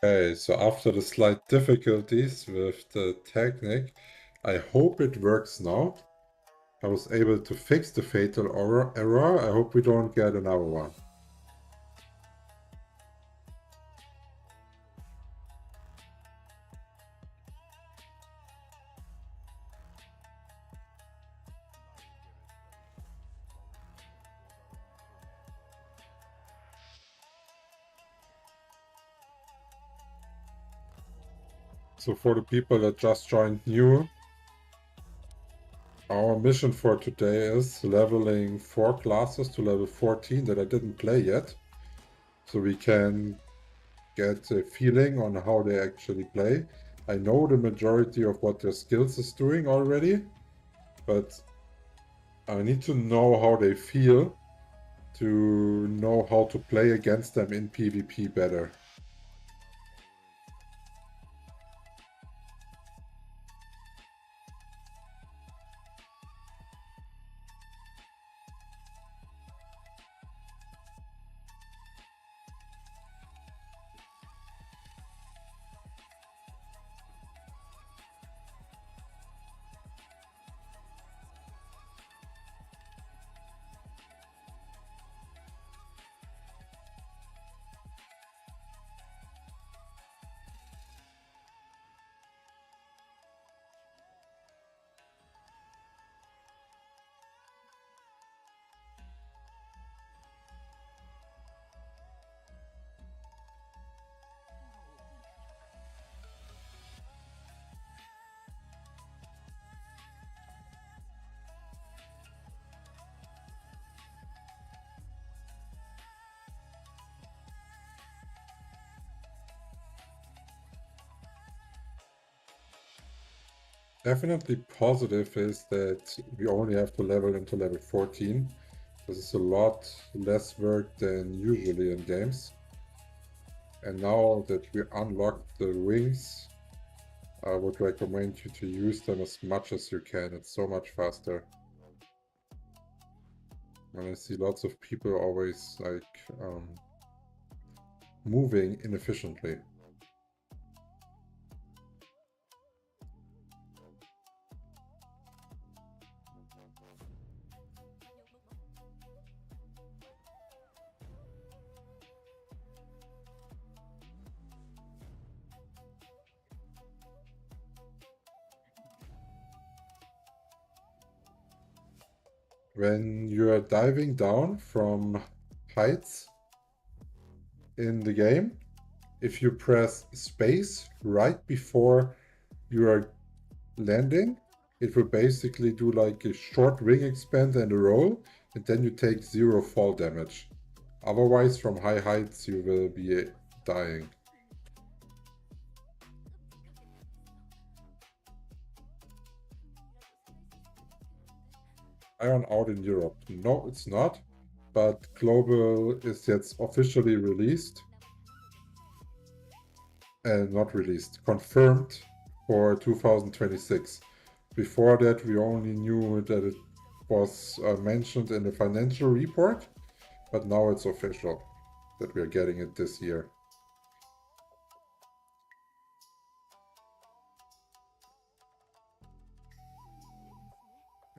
Okay, so after the slight difficulties with the technique, I hope it works now. I was able to fix the fatal error. I hope we don't get another one. So for the people that just joined new, our mission for today is leveling 4 classes to level 14 that I didn't play yet. So we can get a feeling on how they actually play. I know the majority of what their skills is doing already, but I need to know how they feel to know how to play against them in PvP better. Definitely positive is that we only have to level into level 14. This is a lot less work than usually in games. And now that we unlocked the wings, I would recommend you to use them as much as you can. It's so much faster. And I see lots of people always like moving inefficiently. When you are diving down from heights in the game, if you press space right before you are landing, it will basically do like a short wing expand and a roll, and then you take 0 fall damage. Otherwise, from high heights, you will be dying. Aion out in Europe. No, it's not. But Global is yet officially released. Not released, confirmed for 2026. Before that, we only knew that it was mentioned in the financial report, but now it's official that we are getting it this year.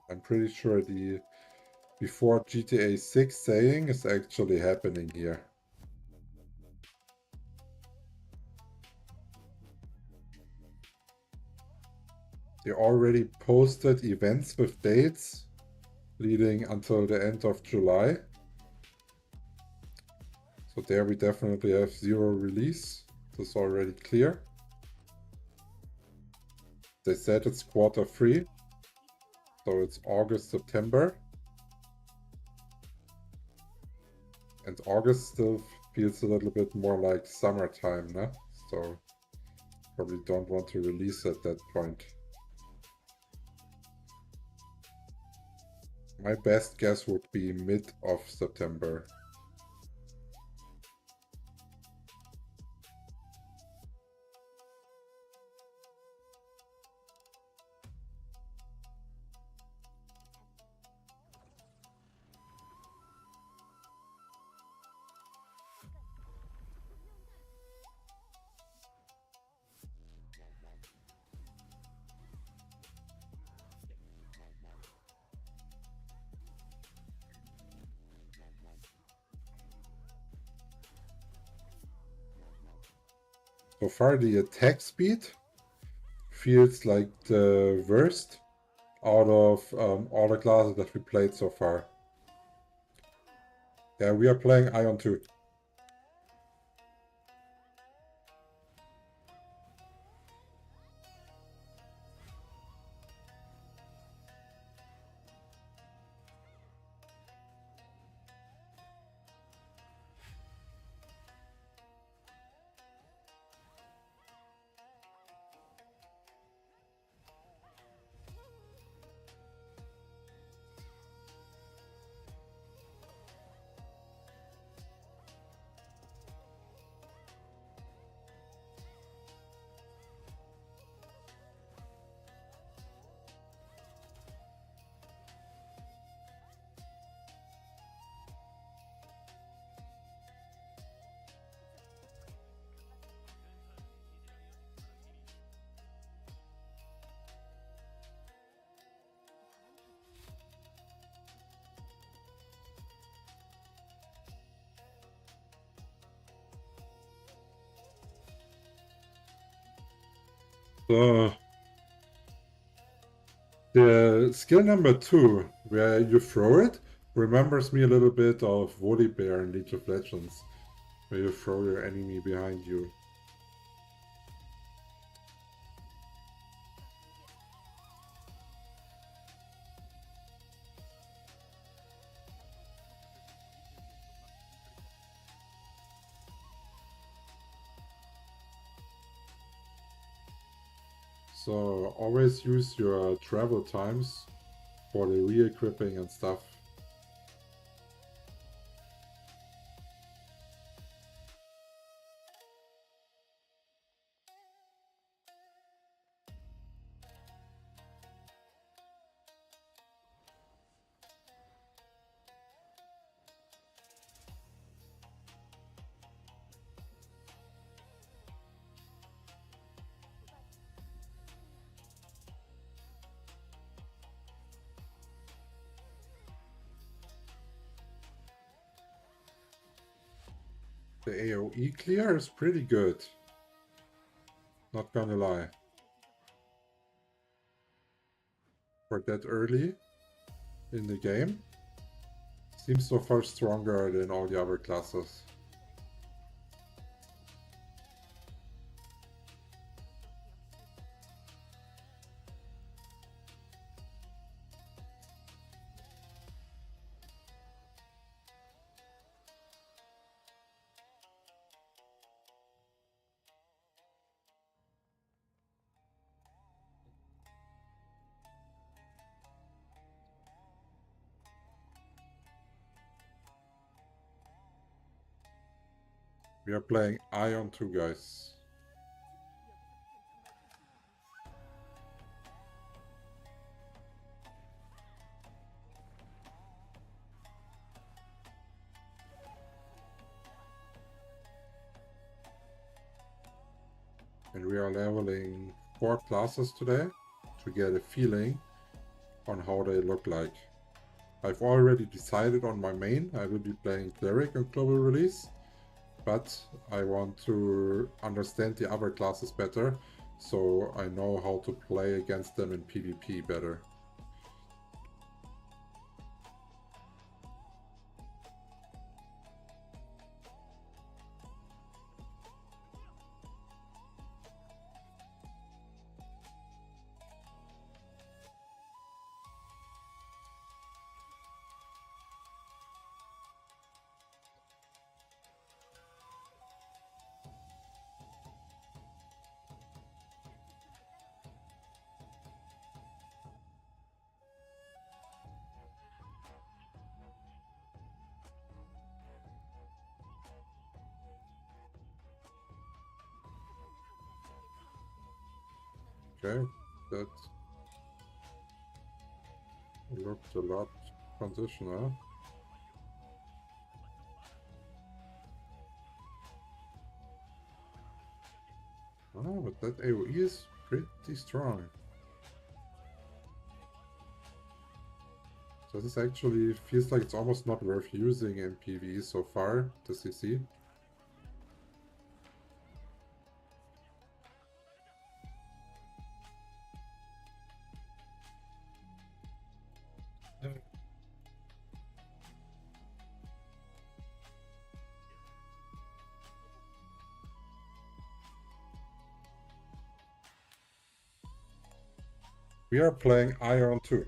I'm pretty sure the before GTA 6 saying is actually happening here. They already posted events with dates leading until the end of July. So there we definitely have 0 release. This is already clear. They said it's Q3. So it's August, September. And August still feels a little bit more like summertime, no? So probably don't want to release at that point. My best guess would be mid of September. So far the attack speed feels like the worst out of all the classes that we played so far. Yeah, we are playing Aion 2. So the skill number 2, where you throw it, remembers me a little bit of Volibear in League of Legends, where you throw your enemy behind you. So always use your travel times for the re-equipping and stuff. The AoE clear is pretty good, not gonna lie. For that early in the game, seems so far stronger than all the other classes. We are playing Aion 2, guys. And we are leveling 4 classes today to get a feeling on how they look like. I've already decided on my main. I will be playing Cleric on global release, but I want to understand the other classes better, so I know how to play against them in PvP better. Okay, that looked a lot transitional. Oh, but that AoE is pretty strong. So this actually feels like it's almost not worth using in PvE so far, the CC. We are playing Aion 2.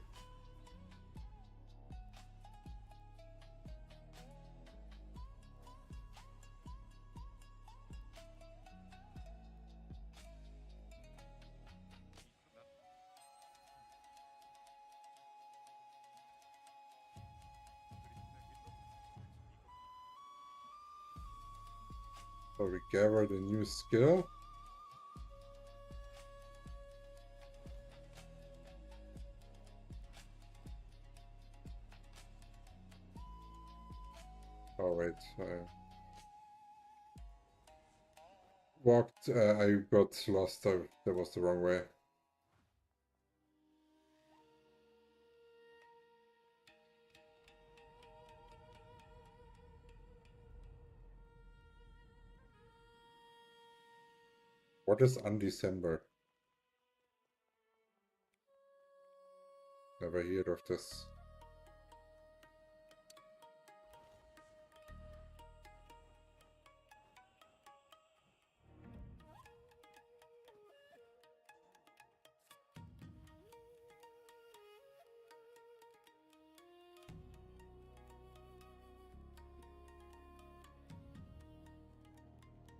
So we gathered a new skill. Oh wait, I got lost. That was the wrong way. What is Undecember? Never heard of this.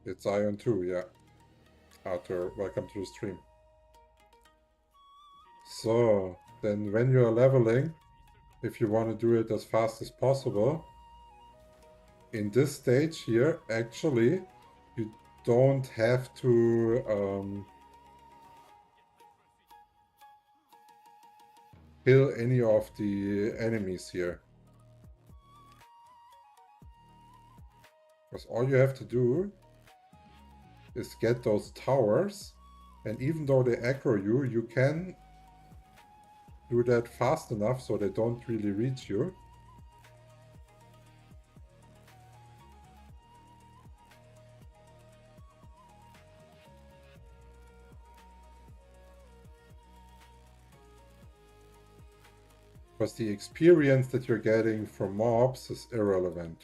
It's Aion 2, yeah. Arthur, welcome to the stream. So, then when you are leveling, if you want to do it as fast as possible, in this stage here, actually, you don't have to kill any of the enemies here. Because all you have to do is get those towers, and even though they aggro you, you can do that fast enough so they don't really reach you. Because the experience that you're getting from mobs is irrelevant.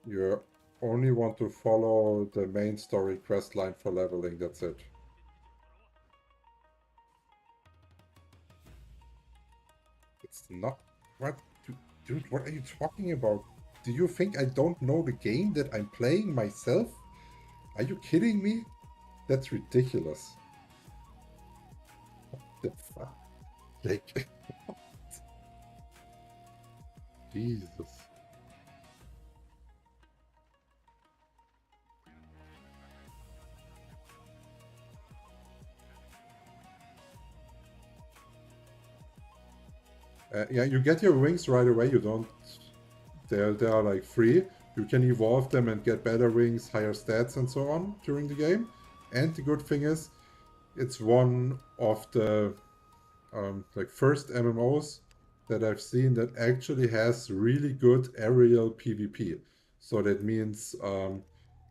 You only want to follow the main story quest line for leveling, that's it. It's not... What? Dude, what are you talking about? Do you think I don't know the game that I'm playing myself? Are you kidding me? That's ridiculous. What the fuck? Like... Jesus. Yeah, you get your wings right away. You don't... They are like free. You can evolve them and get better wings, higher stats and so on during the game. And the good thing is, it's one of the like first MMOs that I've seen that actually has really good aerial PvP. So that means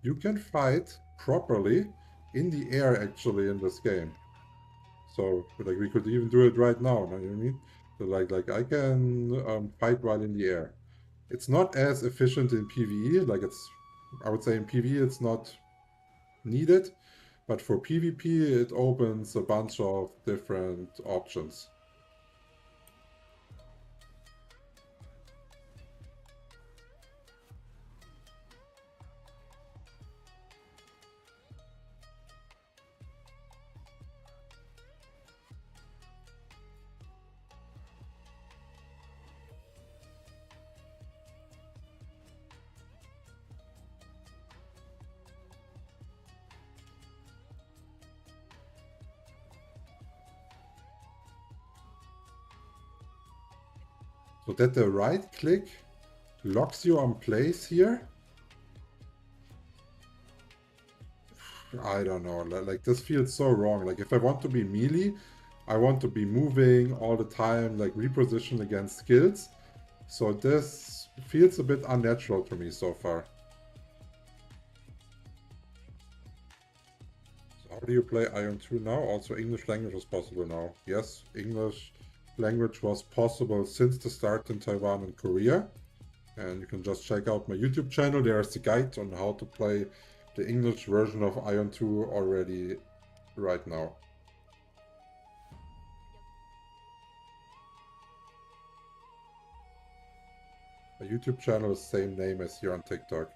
you can fight properly in the air actually in this game. So like we could even do it right now, you know what I mean? So like I can fight while in the air. It's not as efficient in PvE, like I would say in PvE it's not needed, but for PvP it opens a bunch of different options. So that the right click locks you on place here. I don't know, like this feels so wrong. Like if I want to be melee, I want to be moving all the time, like reposition against skills. So this feels a bit unnatural to me so far. So how do you play Aion 2 now? Also English language is possible now. Yes, English language was possible since the start in Taiwan and Korea. And you can just check out my YouTube channel. There's the guide on how to play the English version of Aion 2 already right now. My YouTube channel ist same name as here on TikTok.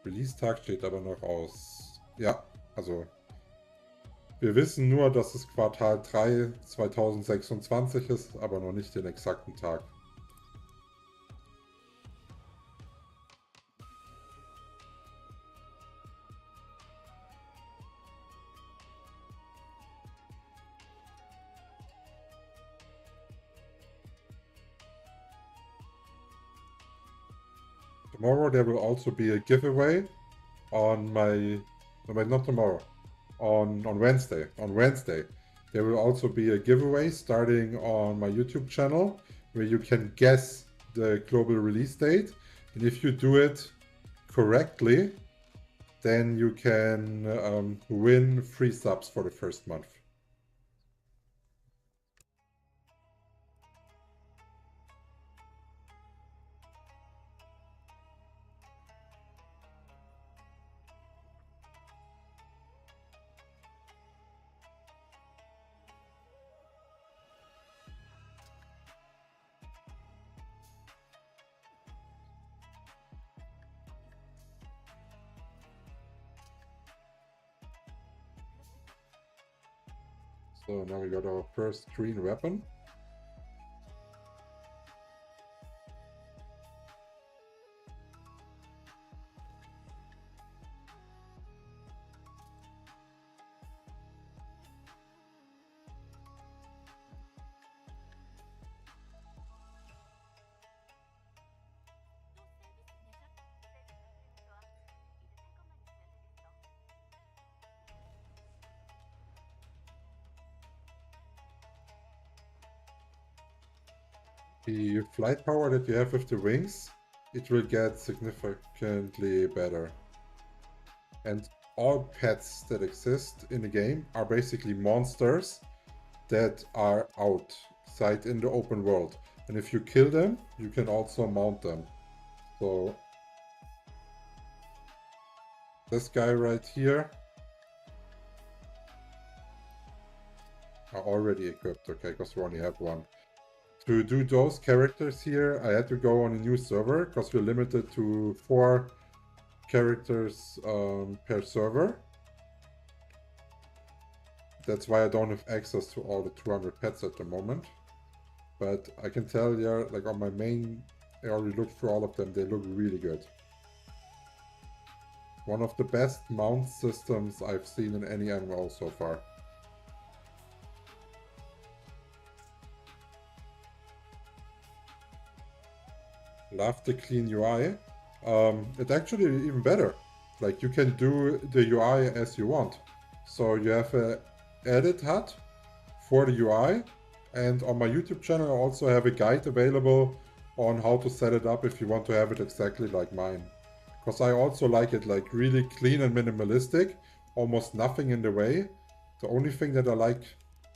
Release-Tag steht aber noch aus. Ja, also wir wissen nur, dass es Quartal 3 2026 ist, aber noch nicht den exakten Tag. Tomorrow there will also be a giveaway on my, no, wait, not tomorrow, on Wednesday. On Wednesday there will also be a giveaway starting on my YouTube channel where you can guess the global release date, and if you do it correctly, then you can win free subs for the first month. So now we got our first green weapon. The flight power that you have with the wings, it will get significantly better. And all pets that exist in the game are basically monsters that are outside in the open world. And if you kill them, you can also mount them. So this guy right here are already equipped, okay, because we only have one. To do those characters here, I had to go on a new server because we're limited to 4 characters per server. That's why I don't have access to all the 200 pets at the moment. But I can tell you, like on my main, I already looked through all of them, they look really good. One of the best mount systems I've seen in any MMO so far. Love the clean UI. It's actually even better. Like you can do the UI as you want. So you have a edit HUD for the UI, and on my YouTube channel I also have a guide available on how to set it up if you want to have it exactly like mine. Because I also like it like really clean and minimalistic, almost nothing in the way. The only thing that I like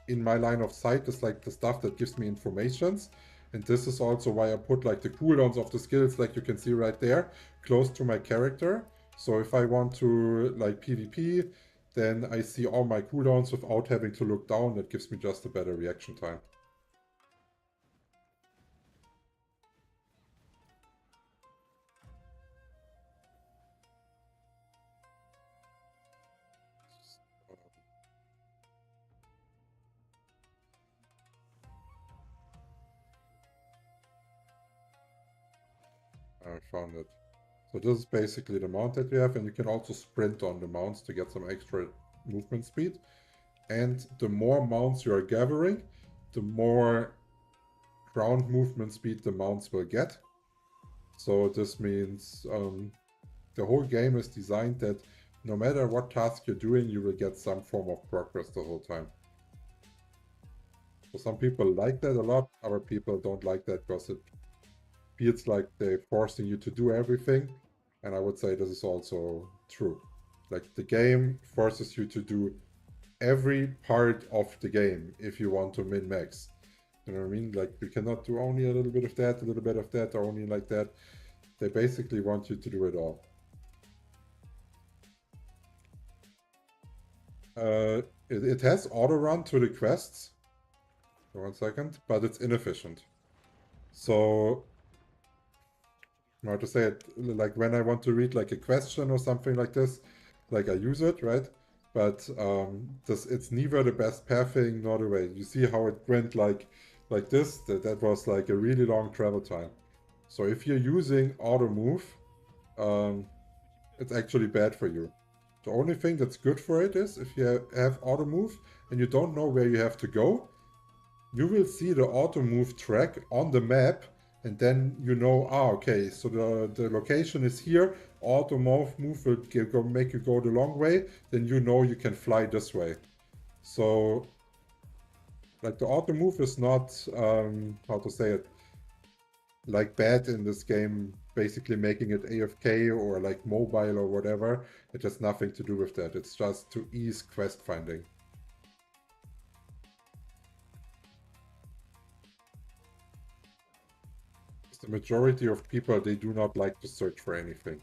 in my line of sight is like the stuff that gives me informations. And this is also why I put like the cooldowns of the skills, like you can see right there, close to my character. So if I want to like PvP, then I see all my cooldowns without having to look down. That gives me just a better reaction time. I found it. So this is basically the mount that we have, and you can also sprint on the mounts to get some extra movement speed. And the more mounts you are gathering, the more ground movement speed the mounts will get. So this means the whole game is designed that no matter what task you're doing, you will get some form of progress the whole time. So some people like that a lot, other people don't like that because it feels like they're forcing you to do everything. And I would say this is also true. Like the game forces you to do every part of the game if you want to min-max. You know what I mean? Like you cannot do only a little bit of that, a little bit of that, or only like that. They basically want you to do it all. It has auto run to the quests. For 1 second, but it's inefficient. So, how to say it, like when I want to read like a question or something like this, like I use it, right? But it's neither the best pathing nor the way. You see how it went like this? That was like a really long travel time. So if you're using auto move, it's actually bad for you. The only thing that's good for it is if you have auto move and you don't know where you have to go, you will see the auto move track on the map, and then you know, okay, so the location is here, auto move will make you go the long way, then you know you can fly this way. So like the auto move is not, how to say it, like bad in this game, basically making it AFK or like mobile or whatever. It has nothing to do with that. It's just to ease quest finding. The majority of people, they do not like to search for anything.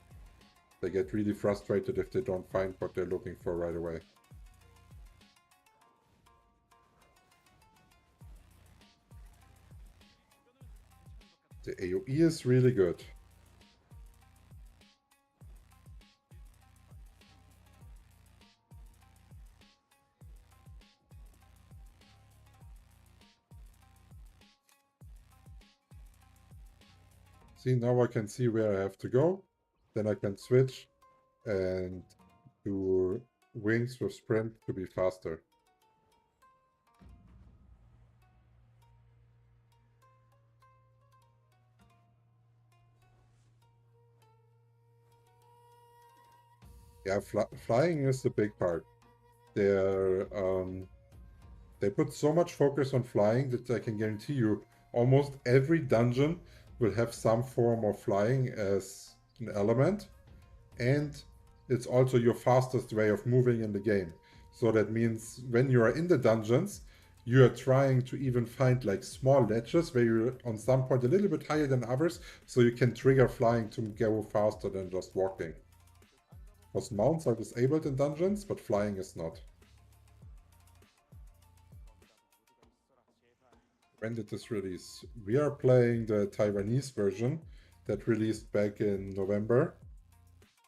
They get really frustrated if they don't find what they're looking for right away. The AoE is really good. See, now I can see where I have to go. Then I can switch and do wings with sprint to be faster. Yeah, flying is the big part. They put so much focus on flying that I can guarantee you almost every dungeon will have some form of flying as an element. And it's also your fastest way of moving in the game. So that means when you are in the dungeons, you are trying to even find like small ledges where you're on some point a little bit higher than others, so you can trigger flying to go faster than just walking. Because mounts are disabled in dungeons, but flying is not. When did this release? We are playing the Taiwanese version that released back in November,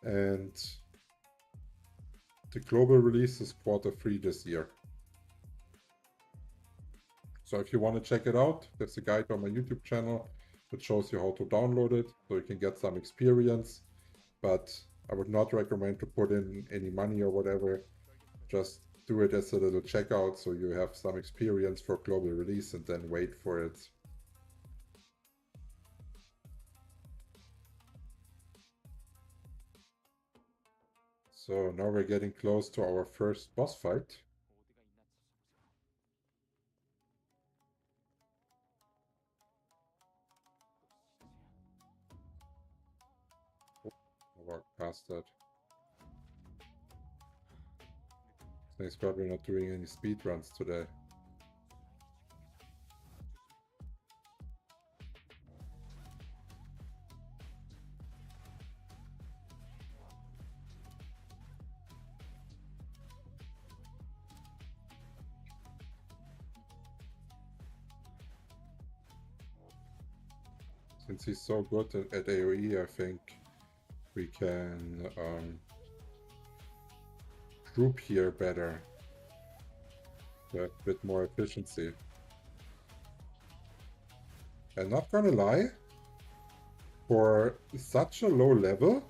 and the global release is Q3 this year. So if you want to check it out, there's a guide on my YouTube channel that shows you how to download it so you can get some experience. But I would not recommend to put in any money or whatever. Just do it as a little checkout so you have some experience for global release and then wait for it. So now we're getting close to our first boss fight. Walk past that. He's probably not doing any speed runs today. Since he's so good at AoE, I think we can group here better. To have a bit more efficiency. I'm not gonna lie, for such a low level,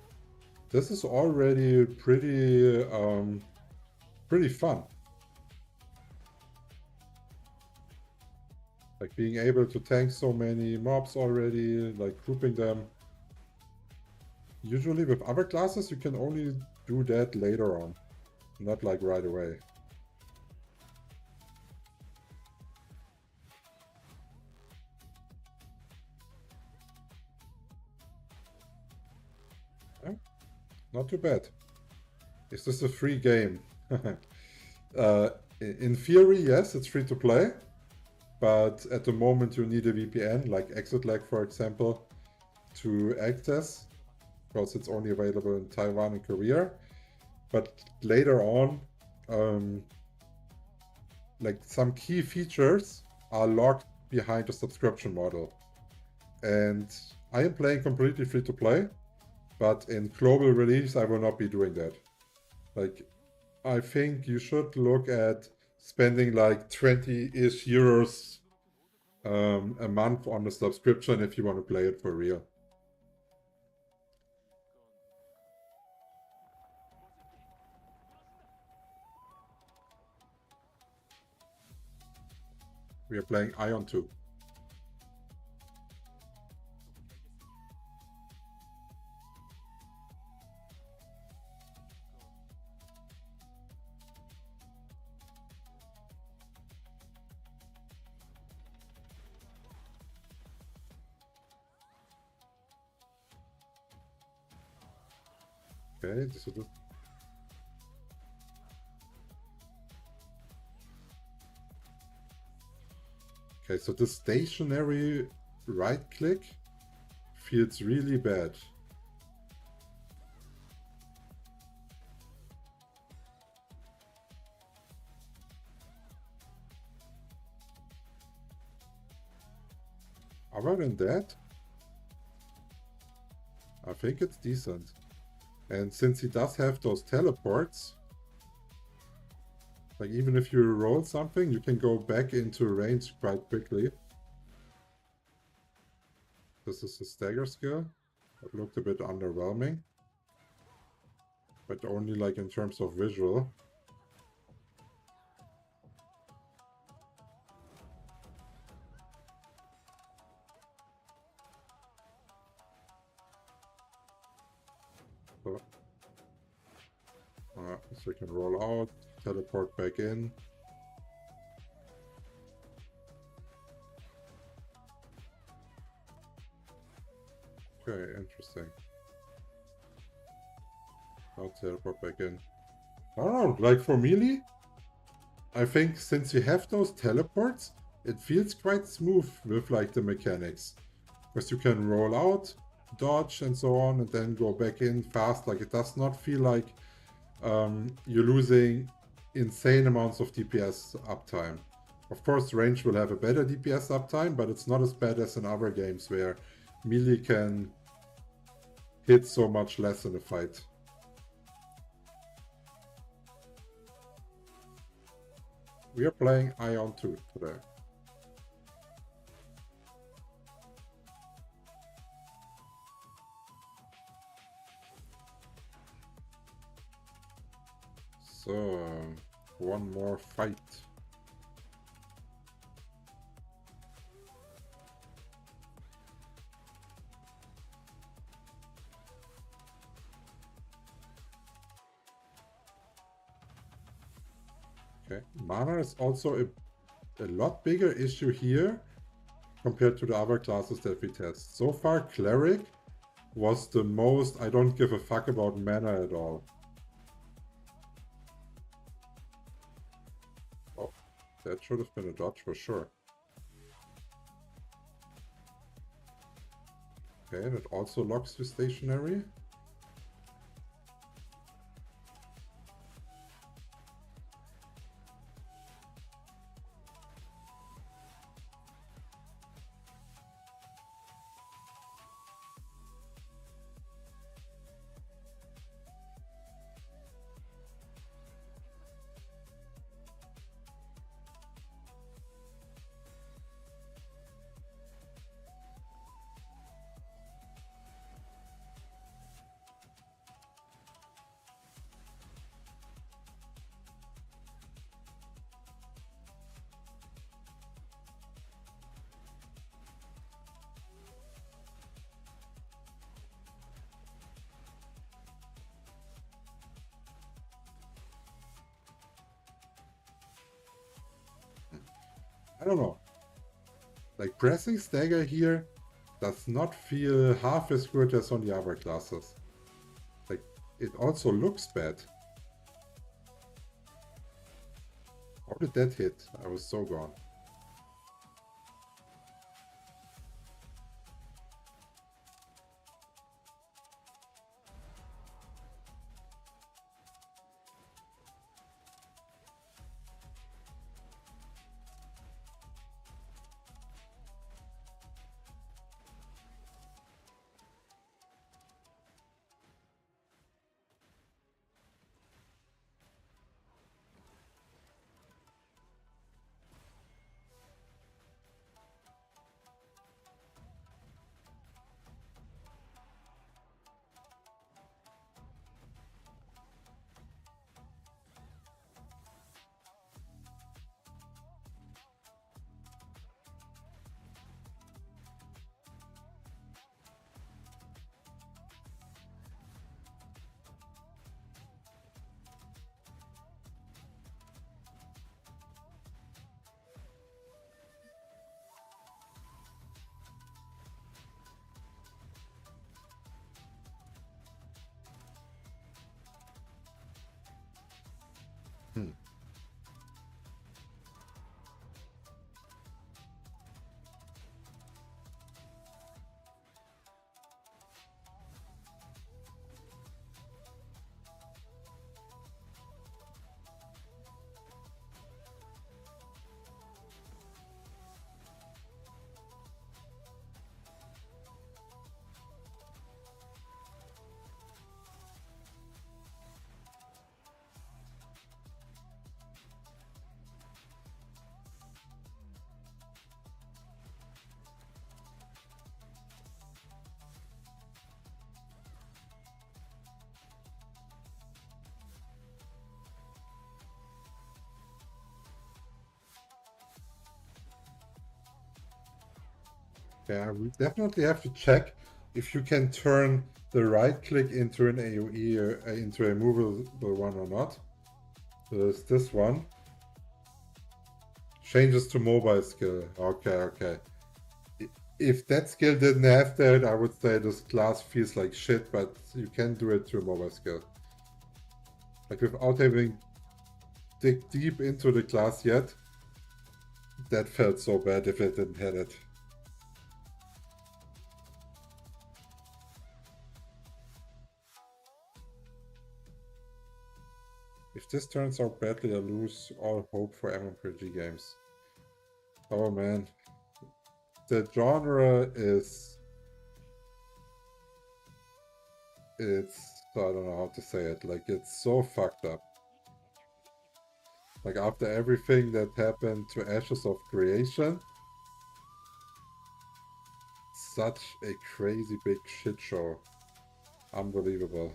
this is already pretty fun. Like being able to tank so many mobs already, like grouping them. Usually with other classes you can only do that later on, not like right away. Yeah, not too bad. Is this a free game? In theory, yes, it's free to play. But at the moment you need a VPN, like ExitLag for example, to access, because it's only available in Taiwan and Korea. But later on, like some key features are locked behind the subscription model. And I am playing completely free to play, but in global release I will not be doing that. Like, I think you should look at spending like 20-ish euros a month on a subscription if you want to play it for real. We are playing Aion 2. Okay, this is it. Okay, so the stationary right click feels really bad. Other than that, I think it's decent. And since he does have those teleports, like even if you roll something, you can go back into range quite quickly. This is a stagger skill. It looked a bit underwhelming, but only like in terms of visual. So you can roll out, teleport back in. Okay, interesting. I'll teleport back in. I don't know, like for melee, I think since you have those teleports, it feels quite smooth with like the mechanics. Because you can roll out, dodge and so on, and then go back in fast. Like it does not feel like you're losing insane amounts of DPS uptime. Of course, range will have a better DPS uptime, but it's not as bad as in other games where melee can hit so much less in a fight. We are playing Aion 2 today. So, one more fight. Okay, mana is also a lot bigger issue here compared to the other classes that we test. So far, Cleric was the most I don't give a fuck about mana at all. Oh, that should have been a dodge for sure. Okay, that also locks you stationary. I don't know. Like pressing stagger here does not feel half as good as on the other classes. Like it also looks bad. How did that hit? I was so gone. Yeah, we definitely have to check if you can turn the right click into an AoE or into a movable one or not. So there's this one. Changes to mobile skill. Okay, okay. If that skill didn't have that, I would say this class feels like shit, but you can do it to a mobile skill. Like without having dig deep into the class yet, that felt so bad if it didn't have it. If this turns out badly, I lose all hope for MMORPG games. Oh man. The genre is... It's... I don't know how to say it. Like, it's so fucked up. Like, after everything that happened to Ashes of Creation, such a crazy big shit show. Unbelievable.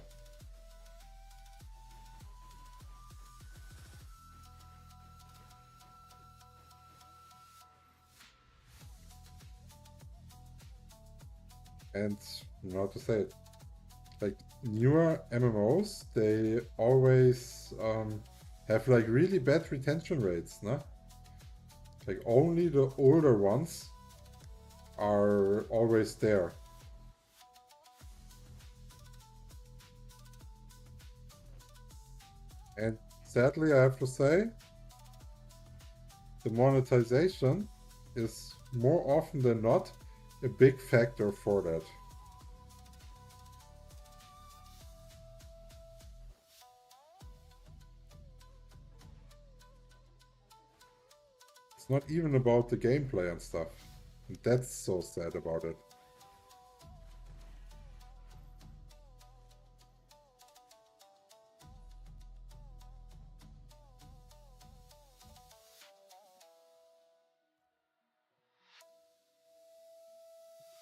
And you know how to say it. Like newer MMOs, they always have like really bad retention rates, no? Like only the older ones are always there. And sadly, I have to say, the monetization is more often than not a big factor for that. It's not even about the gameplay and stuff. And that's so sad about it.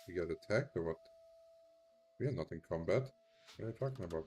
We get attacked or what? We are not in combat. What are you talking about?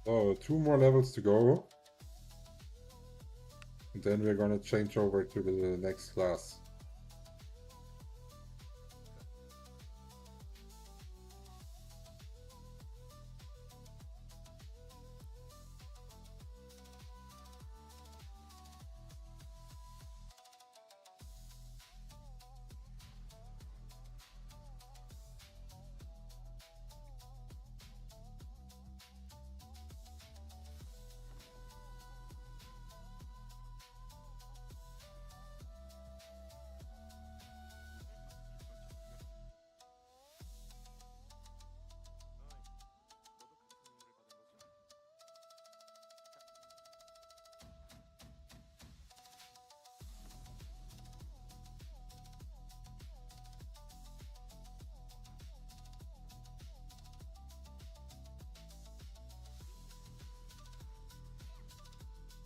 So 2 more levels to go. And then we're gonna change over to the next class.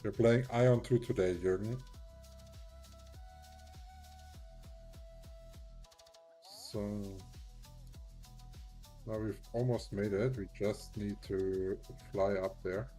We're playing Aion 2 today, Jürgen. So now we've almost made it. We just need to fly up there.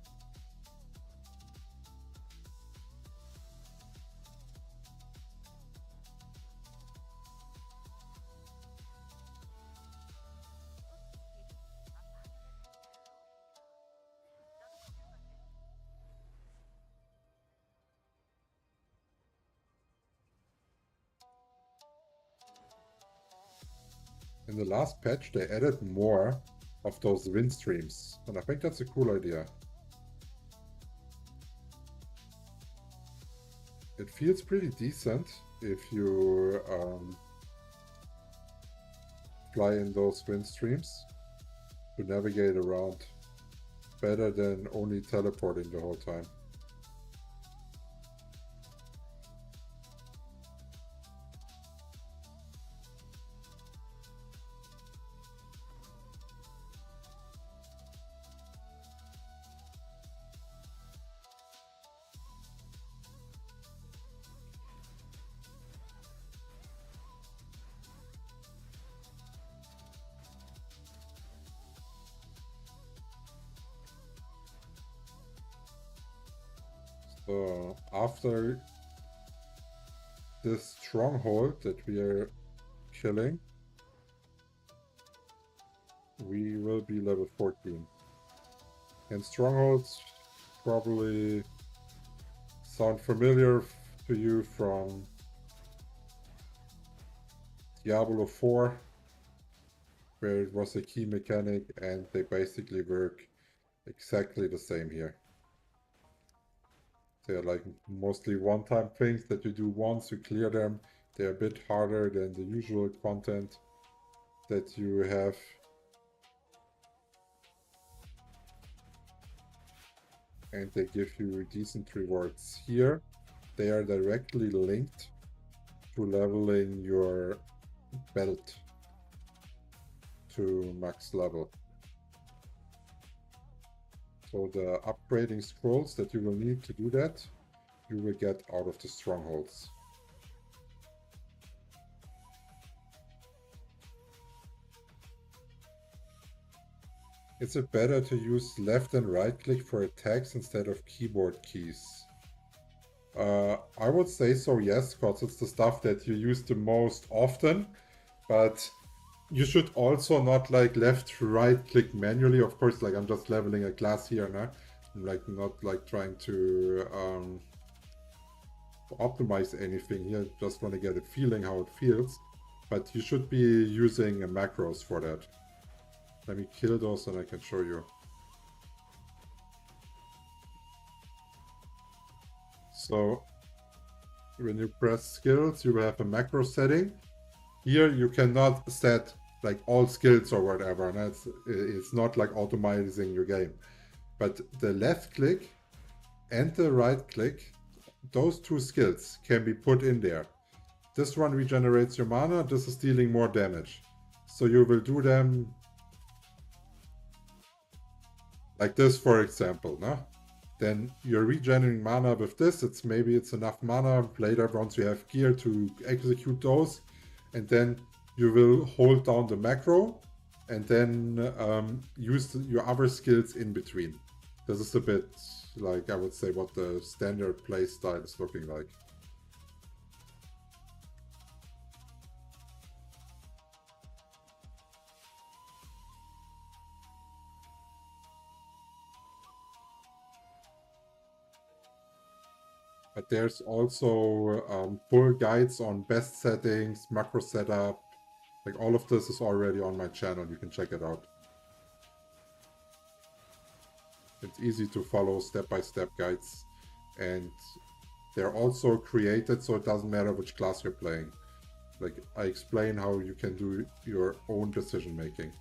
In the last patch, they added more of those wind streams, and I think that's a cool idea. It feels pretty decent if you fly in those wind streams to navigate around, better than only teleporting the whole time. So after this stronghold that we are killing, we will be level 14. And strongholds probably sound familiar to you from Diablo 4, where it was a key mechanic, and they basically work exactly the same here. They're like mostly one-time things that you do once, you clear them. They're a bit harder than the usual content that you have. And they give you decent rewards. Here, they are directly linked to leveling your belt to max level. So the upgrading scrolls that you will need to do that, you will get out of the strongholds. Is it better to use left and right click for attacks instead of keyboard keys? I would say so, yes, because it's the stuff that you use the most often, but you should also not like left right click manually. Of course, like I'm just leveling a class here now. I'm like not like trying to optimize anything here, just want to get a feeling how it feels. But you should be using macros for that. Let me kill those and I can show you. So when you press skills, you will have a macro setting. Here you cannot set like all skills or whatever, and it's not like automizing your game. But the left click and the right click, those two skills can be put in there. This one regenerates your mana, this is dealing more damage. So you will do them like this, for example, no? Then you're regenerating mana with this, maybe it's enough mana later once you have gear to execute those, and then you will hold down the macro and then use your other skills in between. This is a bit like, I would say, what the standard play style is looking like. But there's also full guides on best settings, macro setup. Like all of this is already on my channel. You can check it out. It's easy to follow step-by-step guides. And they're also created so it doesn't matter which class you're playing. Like I explain how you can do your own decision making.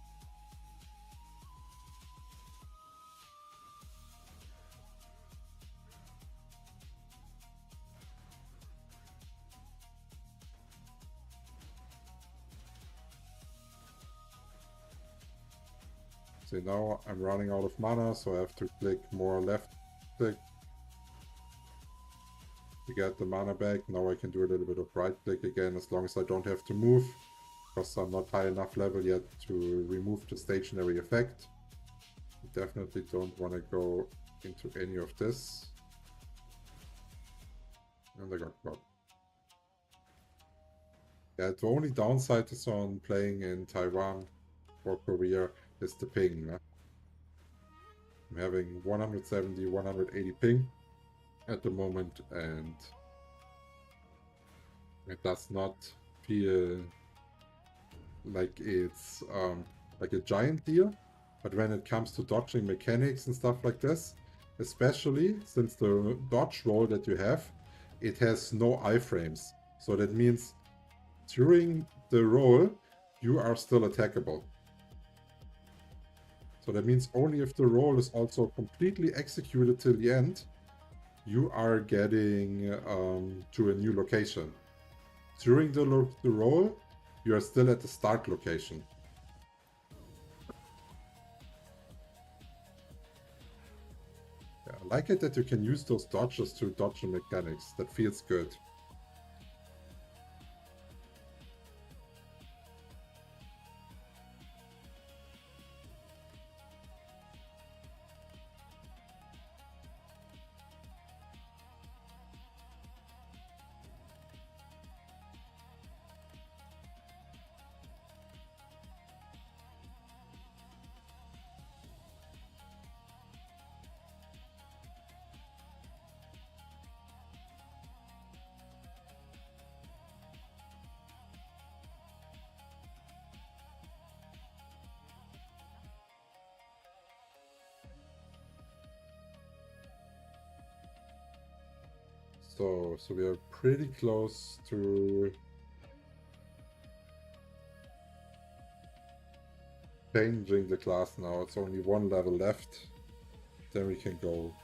So now I'm running out of mana, so I have to click more left click to get the mana back. Now I can do a little bit of right click again, as long as I don't have to move, because I'm not high enough level yet to remove the stationary effect. I definitely don't want to go into any of this. And I got caught. Yeah, the only downside is on playing in Taiwan or Korea is the ping. Né? I'm having 170, 180 ping at the moment, and it does not feel like it's like a giant deal. But when it comes to dodging mechanics and stuff like this, especially since the dodge roll that you have, it has no iframes. So that means during the roll, you are still attackable. So that means only if the roll is also completely executed till the end, you are getting to a new location. During the roll, you are still at the start location. Yeah, I like it that you can use those dodges to dodge the mechanics. That feels good. So we are pretty close to changing the class now. It's only one level left. Then we can go.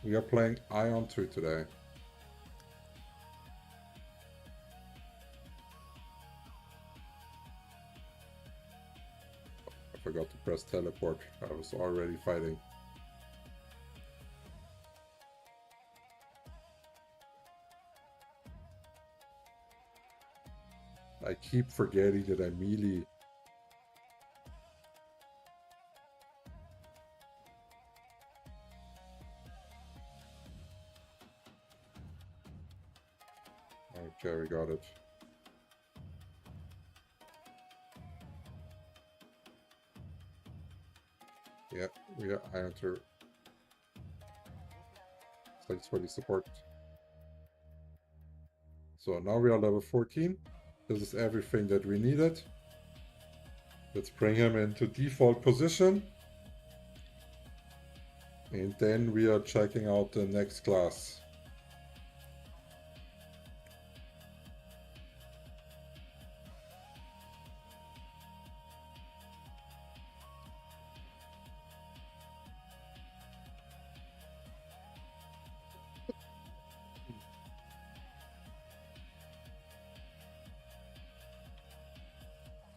We are playing Aion 2 today. I forgot to press teleport. I was already fighting. I keep forgetting that I melee. Okay, we got it. Yeah, we are Aion 2. Thanks for the support. So now we are level 14. This is everything that we needed. Let's bring him into default position. And then we are checking out the next class.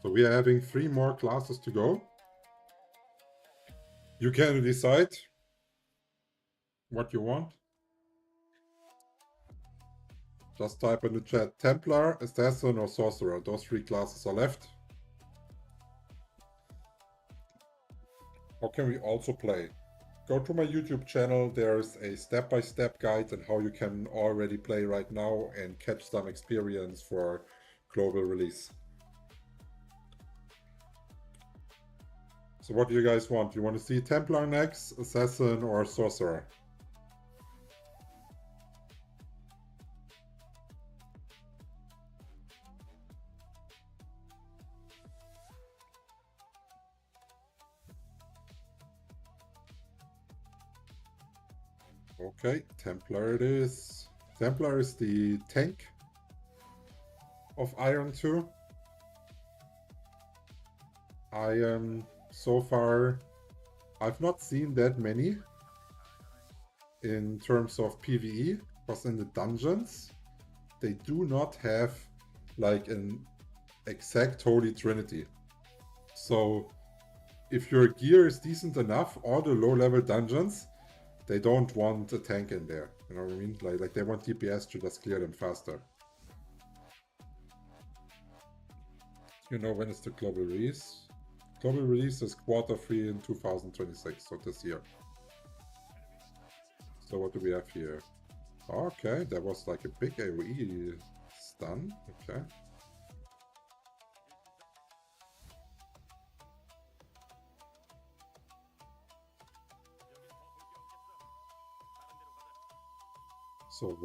So we are having 3 more classes to go. You can decide what you want. Just type in the chat Templar, Assassin or Sorcerer. Those 3 classes are left. How can we also play? Go to my YouTube channel. There's a step-by-step guide on how you can already play right now and catch some experience for global release. So what do you guys want? You want to see Templar next, Assassin or Sorcerer? Okay, Templar it is. Templar is the tank of Aion 2. I am so far, I've not seen that many in terms of PvE, because in the dungeons they do not have like an exact Holy Trinity. So if your gear is decent enough, all the low level dungeons, they don't want a tank in there. You know what I mean? Like they want DPS to just clear them faster. You know when is the global release? Global release is Q3 in 2026, so this year. So what do we have here? Okay, that was like a big AoE stun. Okay. So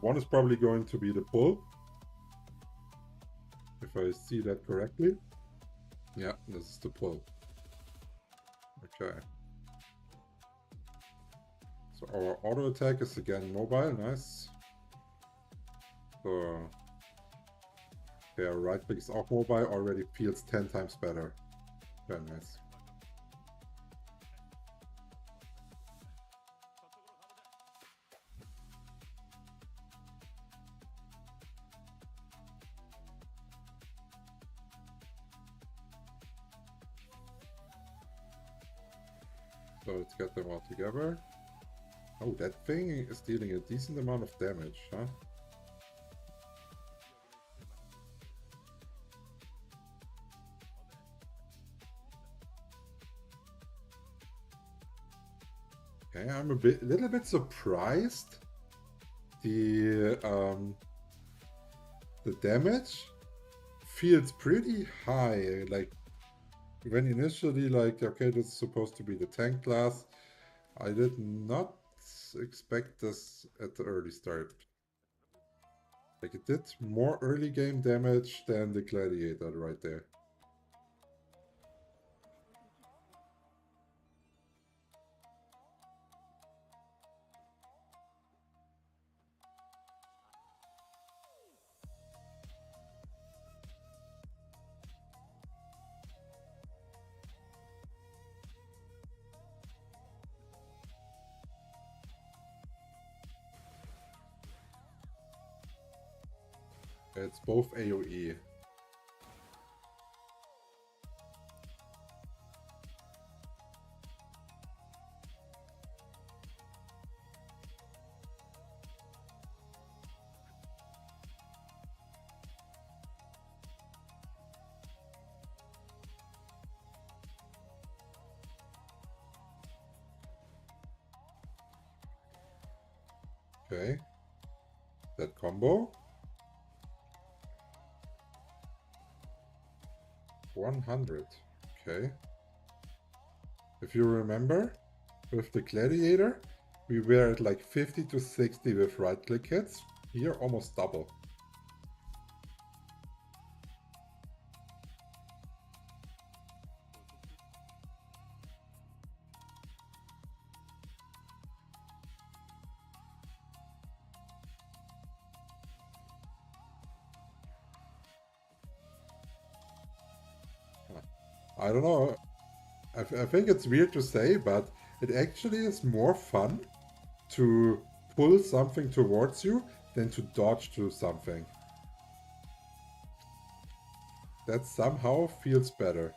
one is probably going to be the pull. If if I see that correctly. Yeah, this is the pull. Okay. So our auto attack is again mobile, nice. So yeah, right click is auch mobile, already feels 10 times better. Very nice. So let's get them all together. Oh, that thing is dealing a decent amount of damage, huh? Okay, I'm a little bit surprised. The damage feels pretty high. Like when initially, like, okay, this is supposed to be the tank class. I did not expect this at the early start. Like it did more early game damage than the gladiator right there. It's both AoE. Okay. That combo. 100. Okay. If you remember, with the gladiator, we were at like 50 to 60 with right click hits. Here almost double. I don't know. I think it's weird to say, but it actually is more fun to pull something towards you than to dodge to something. That somehow feels better.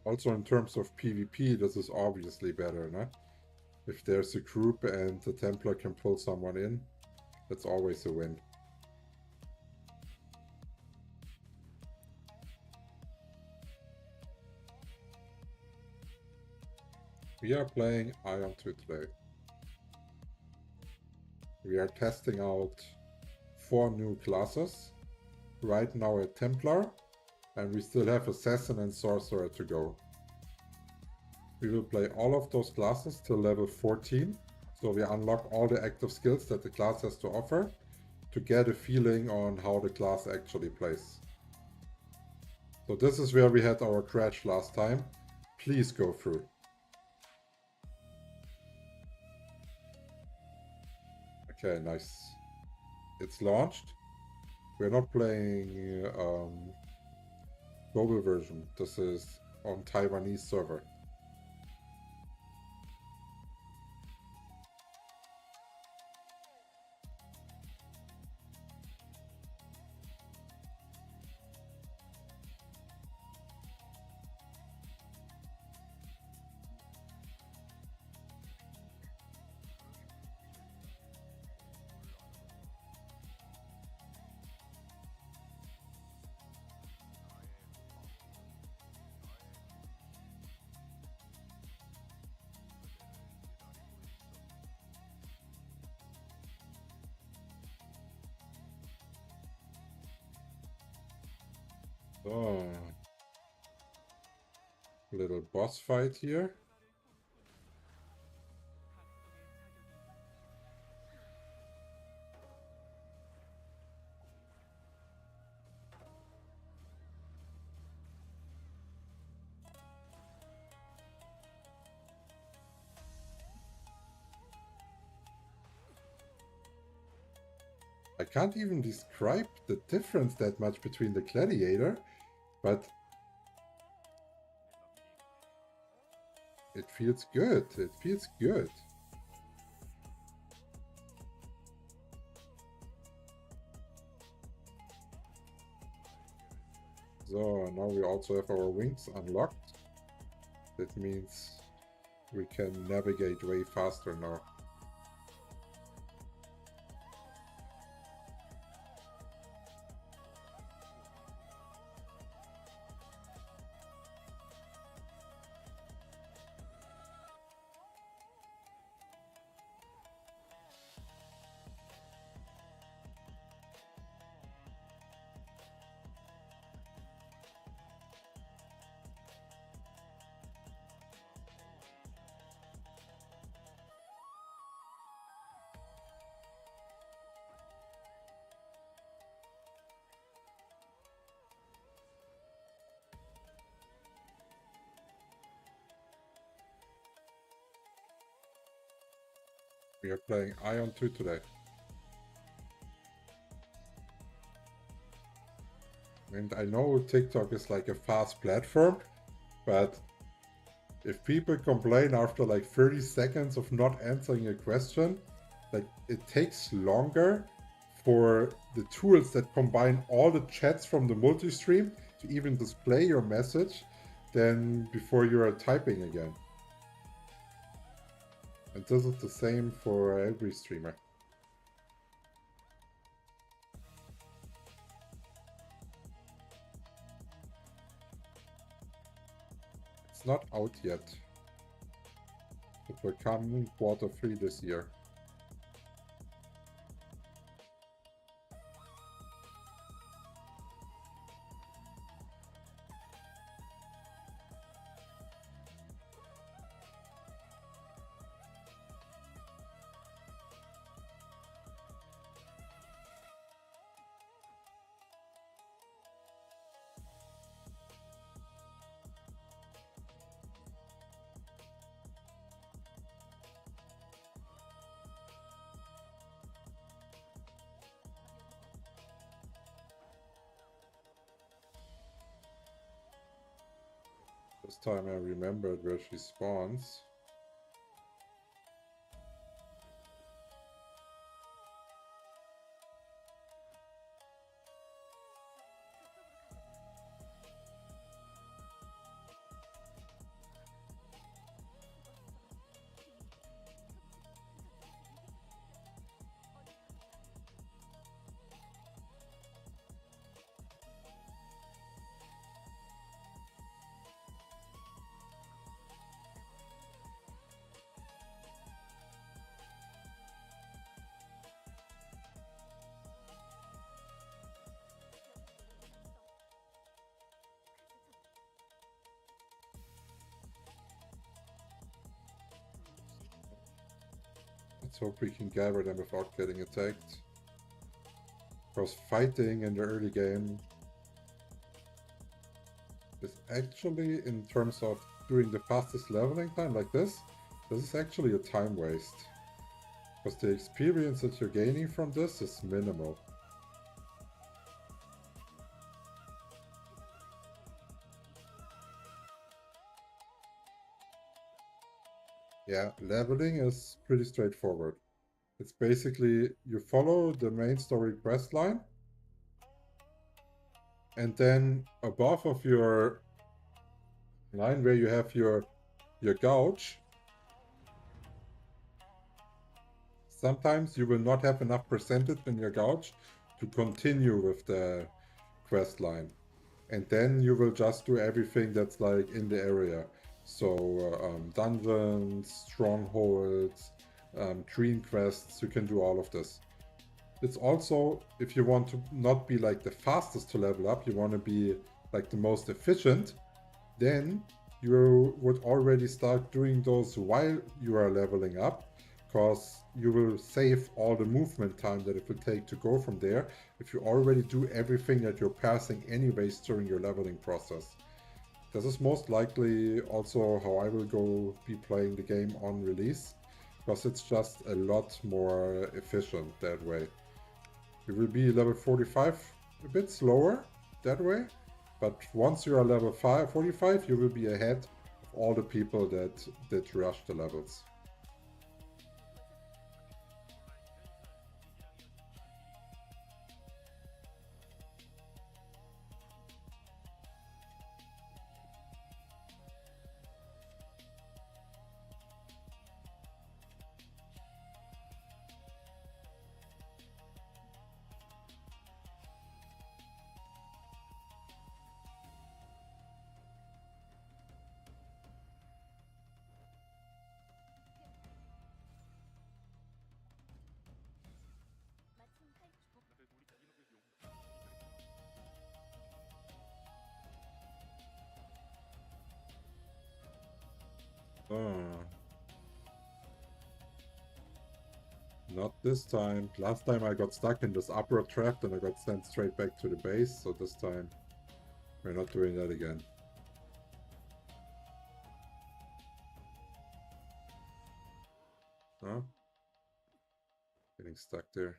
Also in terms of PvP, this is obviously better, no? If there's a group and the Templar can pull someone in, that's always a win. We are playing Aion 2 today. We are testing out 4 new classes. Right now a Templar, and we still have Assassin and Sorcerer to go. We will play all of those classes till level 14, so we unlock all the active skills that the class has to offer to get a feeling on how the class actually plays. So this is where we had our crash last time. Please go through. Okay, nice. It's launched. We're not playing global version. This is on Taiwanese server. So. Little boss fight here. I can't even describe the difference that much between the gladiator, but it feels good. It feels good. So now we also have our wings unlocked. That means we can navigate way faster now. We are playing Aion 2 today. And I know TikTok is like a fast platform, but if people complain after like 30 seconds of not answering a question, like it takes longer for the tools that combine all the chats from the multi-stream to even display your message than before you are typing again. And this is the same for every streamer. It's not out yet. It will come in Q3 this year. This time I remembered where she spawns. Let's hope we can gather them without getting attacked. Because fighting in the early game is actually, in terms of doing the fastest leveling time like this is actually a time waste. Because the experience that you're gaining from this is minimal. Yeah, leveling is pretty straightforward. It's basically you follow the main story quest line, and then above of your line where you have your gouge, sometimes you will not have enough percentage in your gouge to continue with the quest line. And then you will just do everything that's like in the area. So dungeons, strongholds, dream quests, you can do all of this. It's also, if you want to not be like the fastest to level up, you want to be like the most efficient, then you would already start doing those while you are leveling up, because you will save all the movement time that it will take to go from there if you already do everything that you're passing anyways during your leveling process. This is most likely also how I will be playing the game on release, because it's just a lot more efficient that way. You will be level 45 a bit slower that way, but once you are level 45, you will be ahead of all the people that did rush the levels. Not this time. Last time I got stuck in this upward trap and I got sent straight back to the base, so this time we're not doing that again. Huh? Getting stuck there.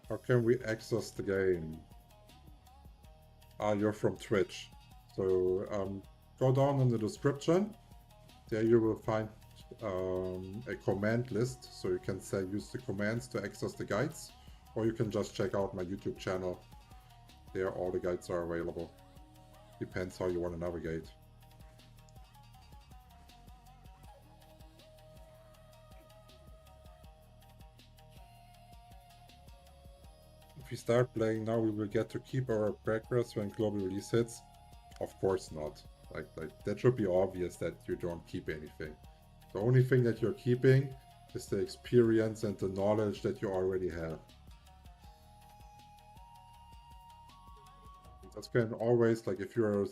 How can we access the game? Ah, you're from Twitch. So go down in the description. There you will find a command list, so you can use the commands to access the guides, or you can just check out my YouTube channel. There all the guides are available. Depends how you want to navigate. If we start playing now, we will get to keep our progress when global release hits. Of course not. Like that should be obvious that you don't keep anything. The only thing that you're keeping is the experience and the knowledge that you already have. That can always, like if you're,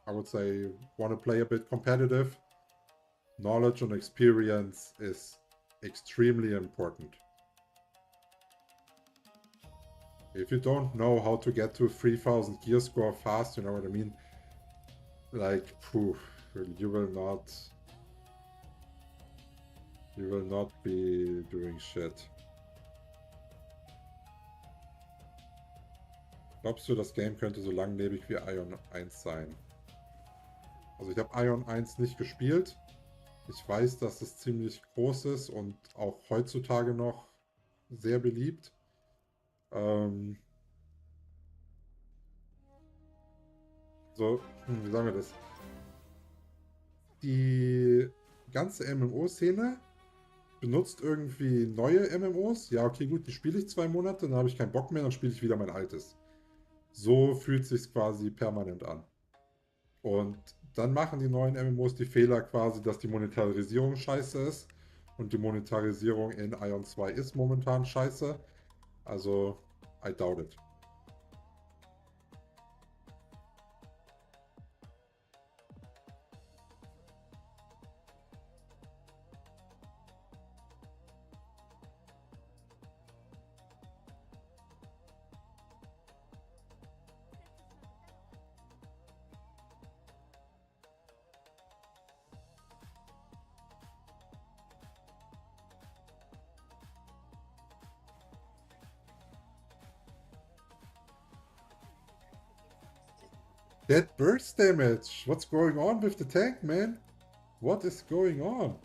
I would say, want to play a bit competitive, knowledge and experience is extremely important. If you don't know how to get to 3000 gear score fast, you know what I mean? Like, poof, you will not be doing shit. Glaubst du, das Game könnte so langlebig wie Aion 1 sein? Also ich habe Aion 1 nicht gespielt. Ich weiß, dass es ziemlich groß ist und auch heutzutage noch sehr beliebt. Wie sagen wir das? Die ganze MMO-Szene benutzt irgendwie neue MMOs. Ja, okay, gut, die spiele ich 2 Monate, dann habe ich keinen Bock mehr, dann spiele ich wieder mein altes. So fühlt es sich quasi permanent an. Und dann machen die neuen MMOs die Fehler quasi, dass die Monetarisierung scheiße ist. Und die Monetarisierung in Aion 2 ist momentan scheiße. Also, I doubt it. That burst damage! What's going on with the tank, man? What is going on?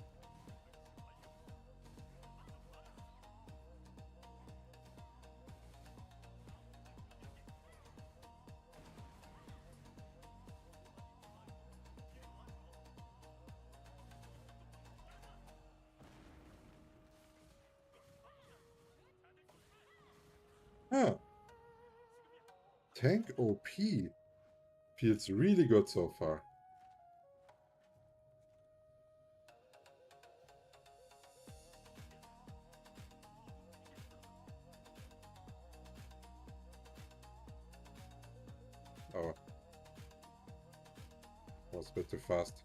Huh. Tank OP. Feels really good so far. Oh. Was a bit too fast.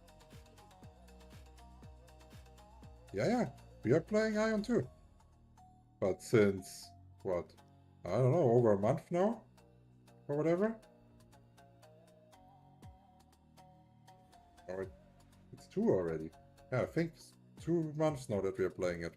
Yeah, we are playing Aion too. But since, what? I don't know, over a month now? Or whatever? Or it's 2 already. Yeah, I think it's 2 months now that we are playing it.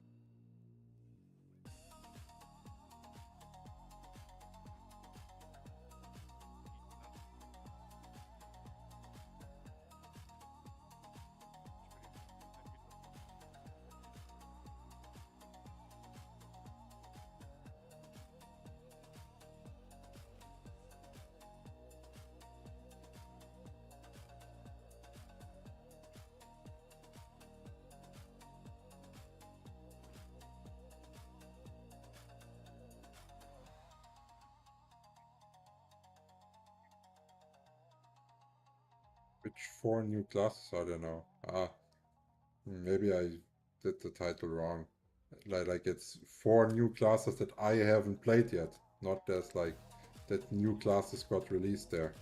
Which 4 new classes are there now? Maybe I did the title wrong. Like it's 4 new classes that I haven't played yet. Not as like that new classes got released there.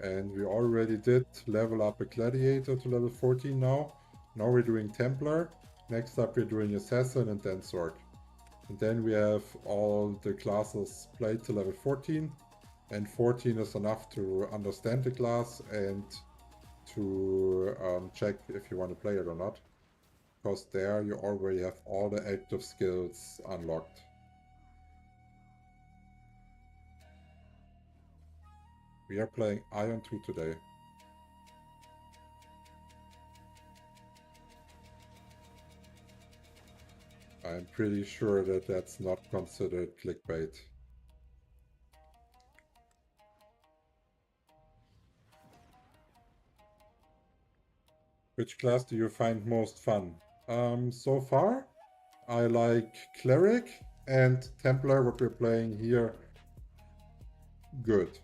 And we already did level up a gladiator to level 14 now. Now we're doing Templar. Next up we're doing Assassin and then Sword. And then we have all the classes played to level 14. And 14 is enough to understand the class and to check if you want to play it or not. Because there you already have all the active skills unlocked. We are playing Aion 2 today. I'm pretty sure that that's not considered clickbait. Which class do you find most fun? So far, I like Cleric and Templar, what we're playing here, good.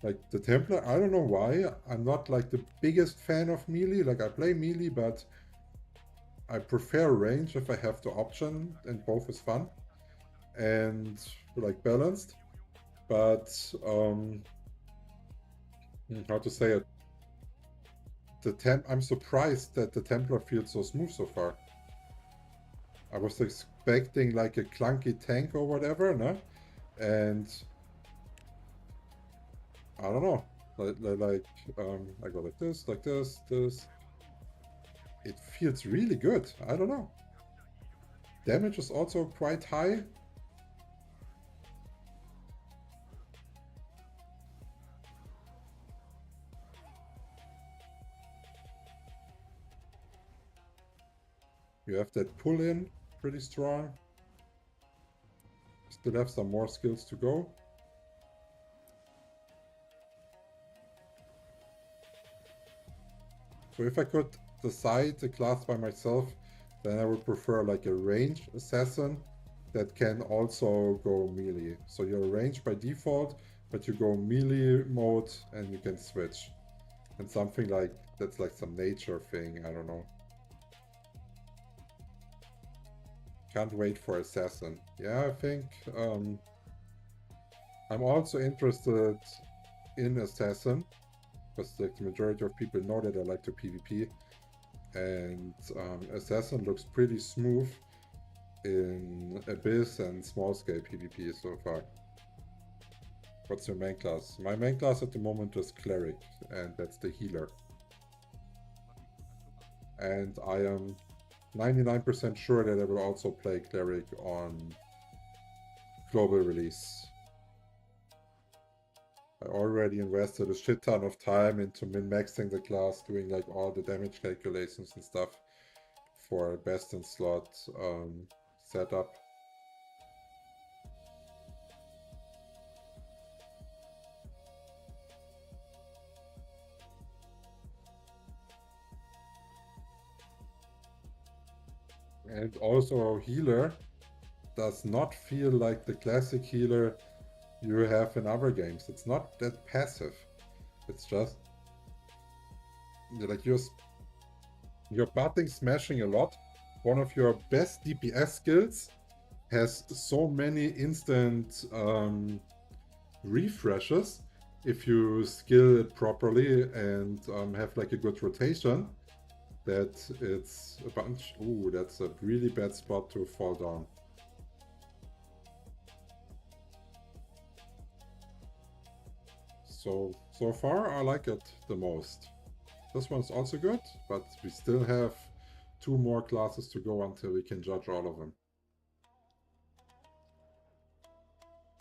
Like the Templar, I don't know why, I'm not like the biggest fan of melee. Like I play melee, but I prefer range if I have the option, and both is fun and like balanced. But how to say it? I'm surprised that the Templar feels so smooth so far. I was expecting like a clunky tank or whatever, no? And I don't know. I go like this, this. It feels really good. I don't know. Damage is also quite high. You have that pull in, pretty strong. Still have some more skills to go. So if I could decide the class by myself, then I would prefer like a range assassin that can also go melee. So you're range by default, but you go melee mode and you can switch. And something like, that's like some nature thing, I don't know. Can't wait for Assassin. Yeah, I think I'm also interested in Assassin, because like the majority of people know that I like to PvP. And Assassin looks pretty smooth in Abyss and small scale PvP so far. What's your main class? My main class at the moment is Cleric, and that's the healer. And I am 99% sure that I will also play Cleric on global release. I already invested a shit ton of time into min-maxing the class, doing like all the damage calculations and stuff for best in slot setup. And also healer does not feel like the classic healer you have in other games. It's not that passive. It's just like you're butting smashing a lot, one of your best DPS skills has so many instant refreshes if you skill it properly and have like a good rotation, that it's a bunch. Ooh, that's a really bad spot to fall down. So far I like it the most. This one's also good, but we still have 2 more classes to go until we can judge all of them.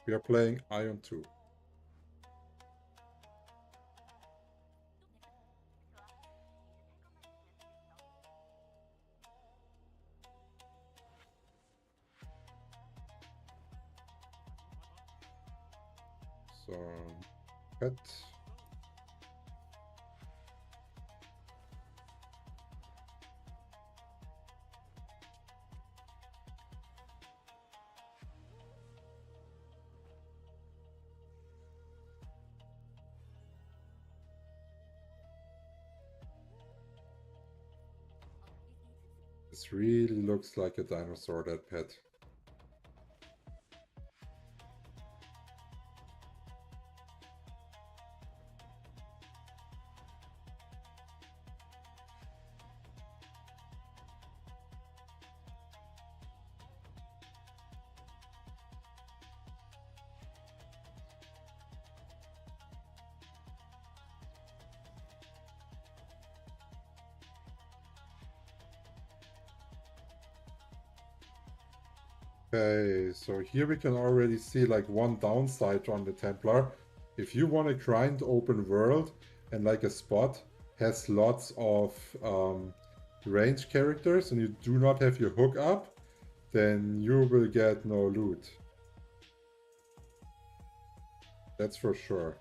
We are playing Aion 2. So, pet. This really looks like a dinosaur, that pet. Okay, so here we can already see like one downside on the Templar. If you want to grind open world and like a spot has lots of range characters and you do not have your hook up, then you will get no loot. That's for sure.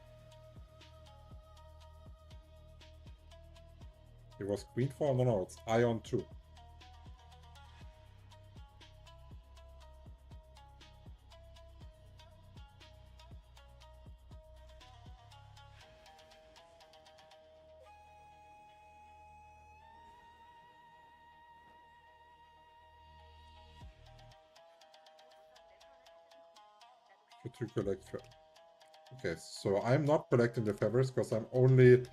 It was Queenfall? No, it's Aion 2. To collect. Okay, so I'm not collecting the feathers because I'm only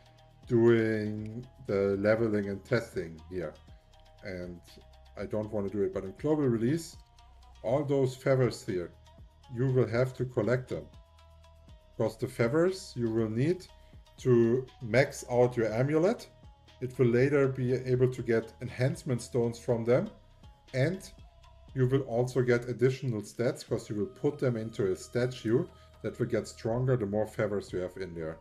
doing the leveling and testing here. And I don't want to do it. But in global release, all those feathers here, you will have to collect them. Because the feathers you will need to max out your amulet. It will later be able to get enhancement stones from them. And you will also get additional stats because you will put them into a statue that will get stronger the more feathers you have in there.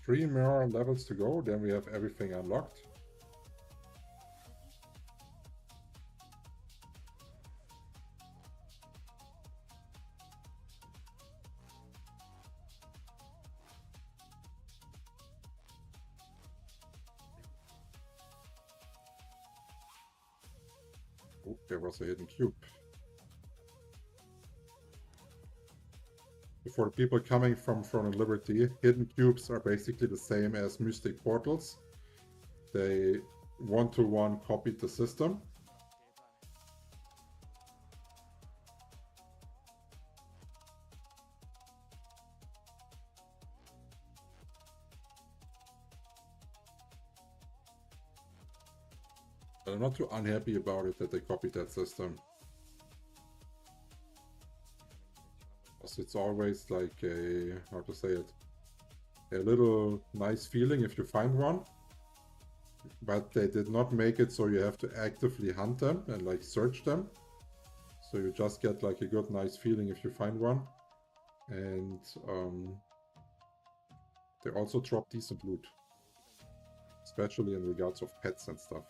Three more levels to go, then we have everything unlocked. Oh, there was a hidden cube. For the people coming from Throne of Liberty, hidden cubes are basically the same as mystic portals. They one-to-one copied the system. But I'm not too unhappy about it that they copied that system. Because it's always like a, how to say it, a little nice feeling if you find one. But they did not make it so you have to actively hunt them and like search them. So you just get like a good nice feeling if you find one. And they also drop decent loot. Especially in regards of pets and stuff.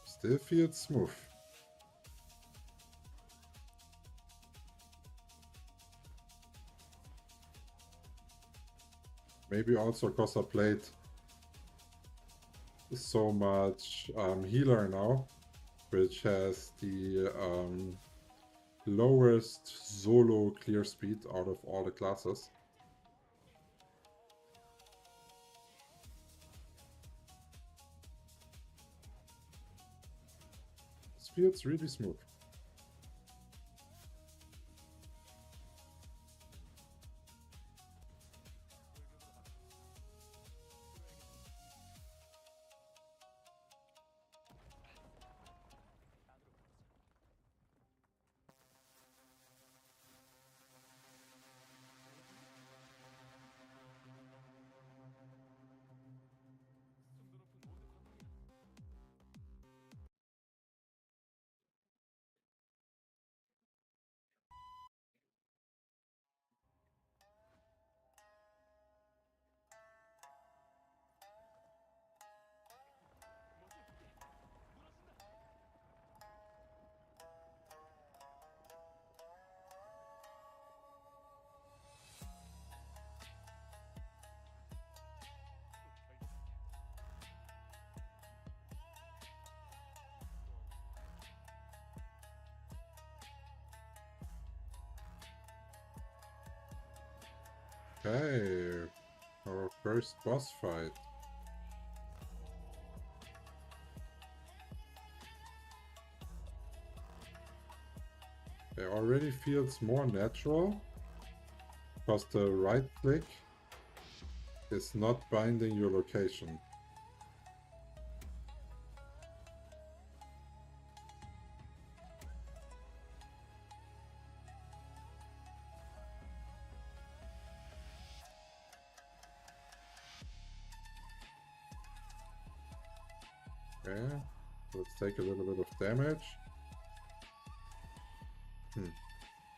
Still feels smooth. Maybe also because I played so much healer now, which has the lowest solo clear speed out of all the classes. This feels really smooth. Okay, our first boss fight. It already feels more natural because the right click is not binding your location. Okay, let's take a little bit of damage.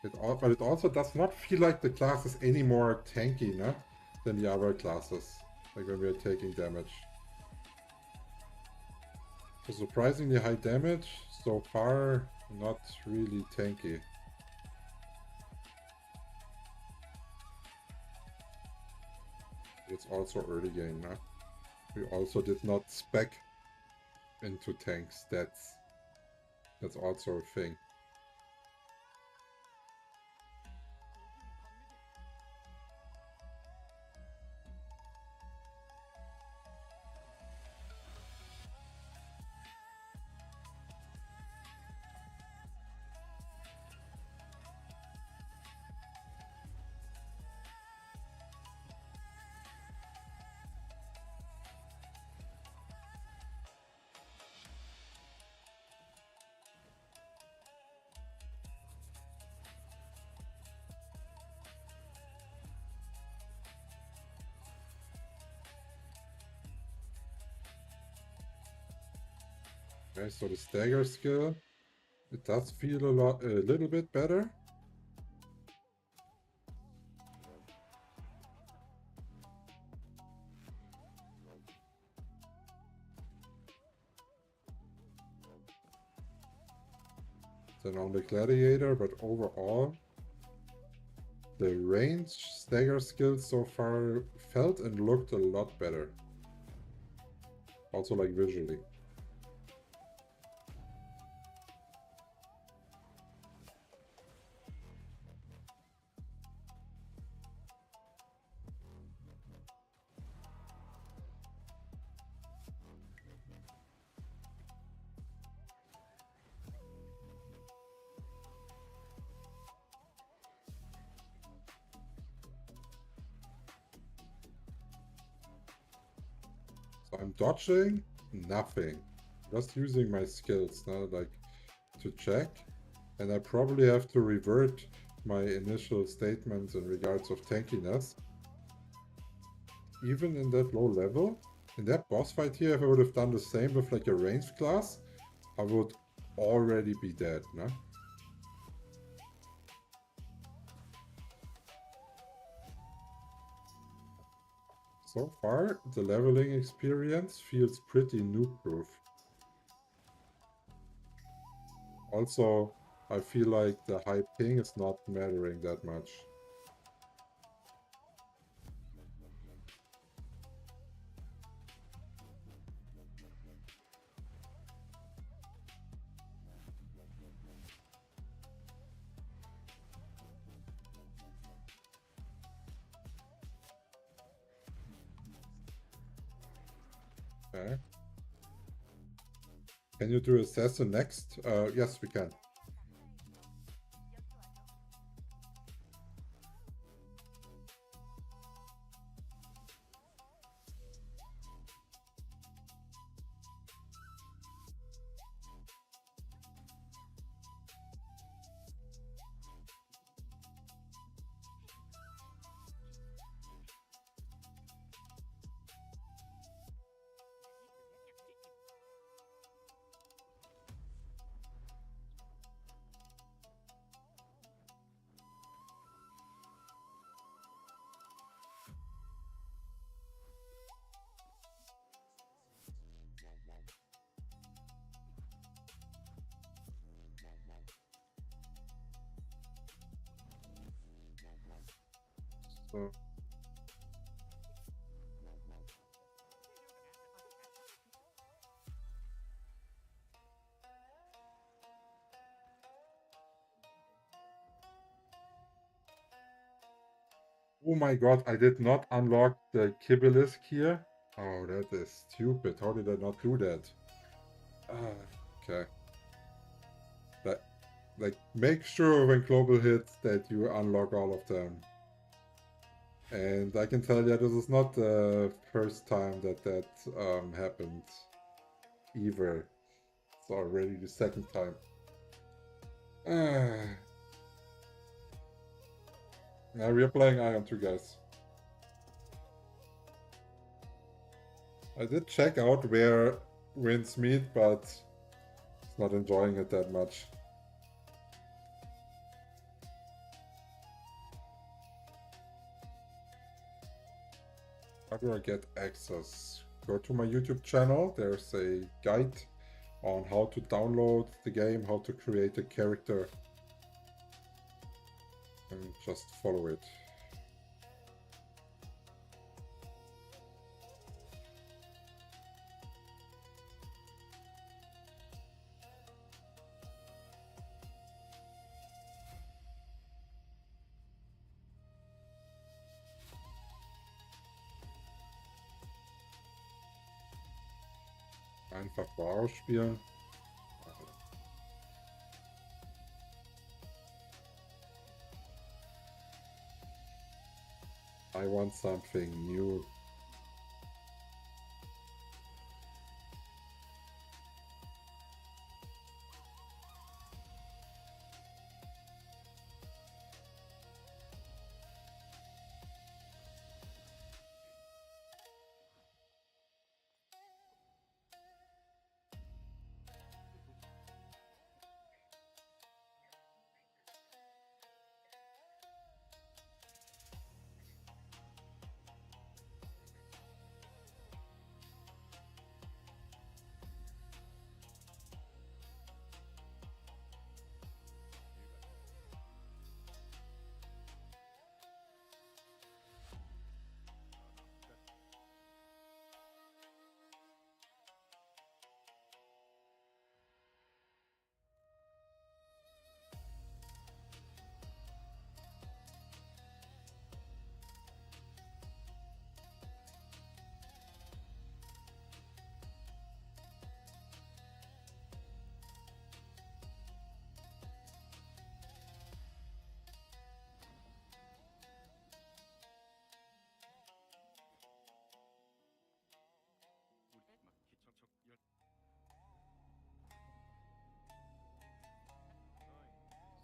But it also does not feel like the class is any more tanky, no? Than the other classes, like when we're taking damage. So surprisingly high damage, so far not really tanky. It's also early game, no? We also did not spec into tank stats. That's also a thing. Okay, so the stagger skill, it does feel a little bit better. Than on the gladiator, but overall, the range stagger skill so far felt and looked a lot better. Also, like, visually. So I'm dodging nothing. Just using my skills now, like, to check. And I probably have to revert my initial statements in regards of tankiness. Even in that low level, in that boss fight here, if I would have done the same with like a ranged class, I would already be dead, no? So far, the leveling experience feels pretty noob-proof. Also, I feel like the high ping is not mattering that much. Okay. Can you do assassin next? Yes, we can. So, oh my god, I did not unlock the Kibbilisk here. Oh, that is stupid. How did I not do that? Okay. Like, make sure when global hits that you unlock all of them. And I can tell you this is not the first time that happened either. It's already the second time. Now we are playing Aion 2, guys. I did check out where wins meet, but it's not enjoying it that much. How do I get access? Go to my YouTube channel. There's a guide on how to download the game, how to create a character, and just follow it. Einfach Wow spielen. I want something new.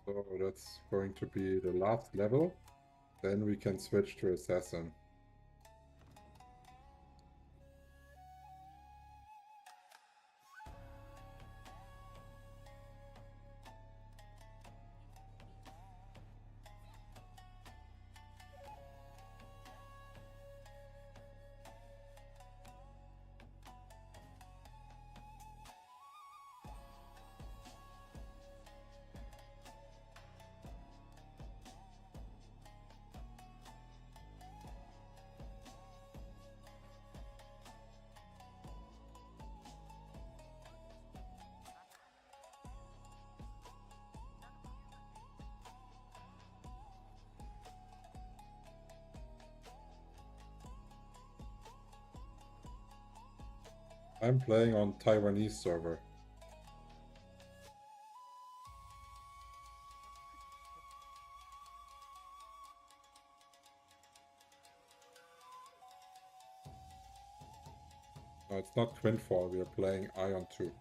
So that's going to be the last level. Then we can switch to Assassin. I'm playing on Taiwanese server. No, it's not Twinfall, we are playing Aion 2.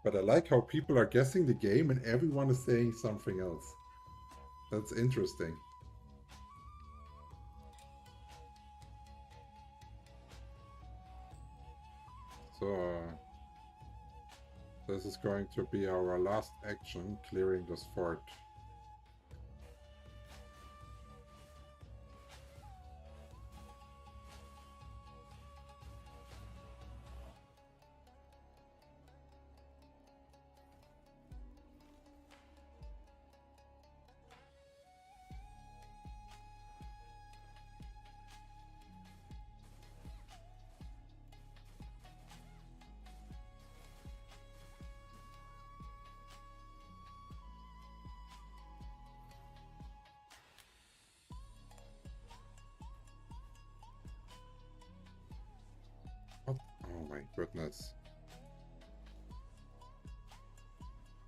But I like how people are guessing the game and everyone is saying something else. That's interesting. So, this is going to be our last action, clearing this fort. What? Oh my goodness.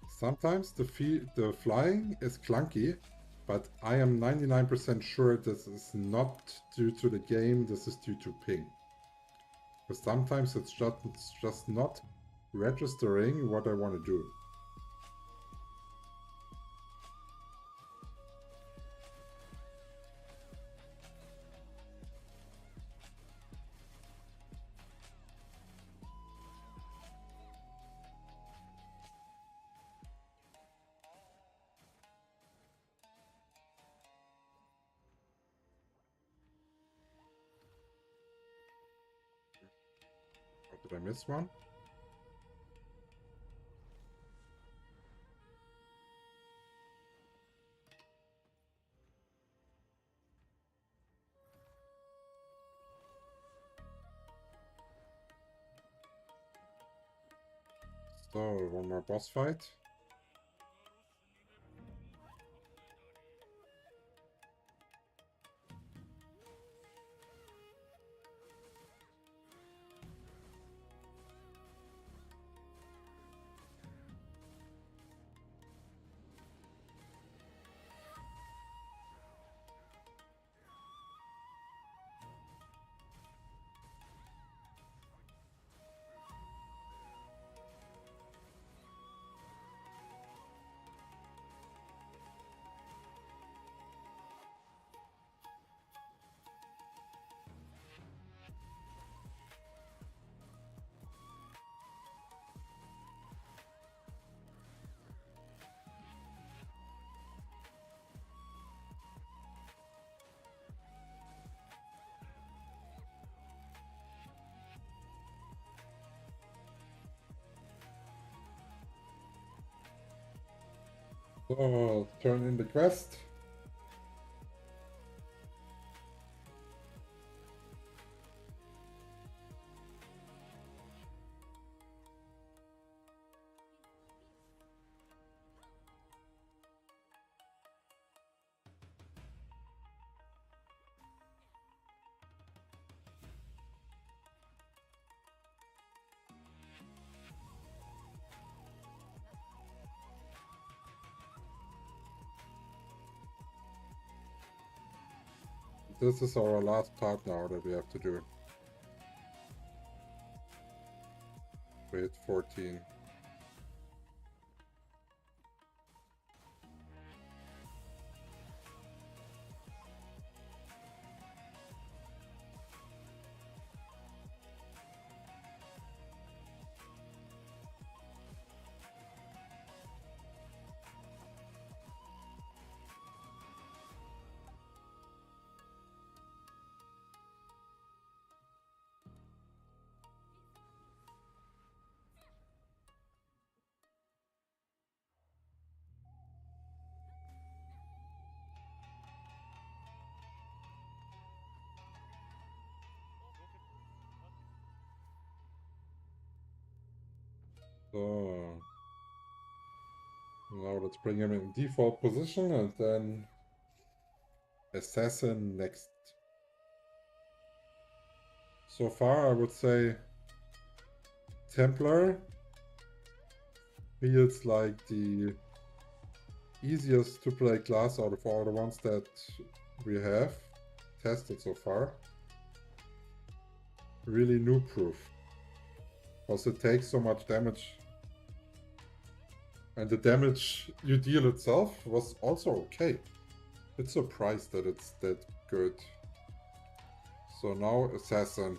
Sometimes the flying is clunky, but I am 99% sure this is not due to the game, this is due to ping. Because sometimes it's just not registering what I want to do. Oh, did I miss one? So, one more boss fight. So, turn in the quest. This is our last part now that we have to do. to hit 14. So now let's bring him in default position and then Assassin next. So far I would say Templar feels like the easiest to play class out of all the ones that we have tested so far. Really noob proof. Because it takes so much damage. And the damage you deal itself was also okay. Bit surprised that it's that good. So now Assassin.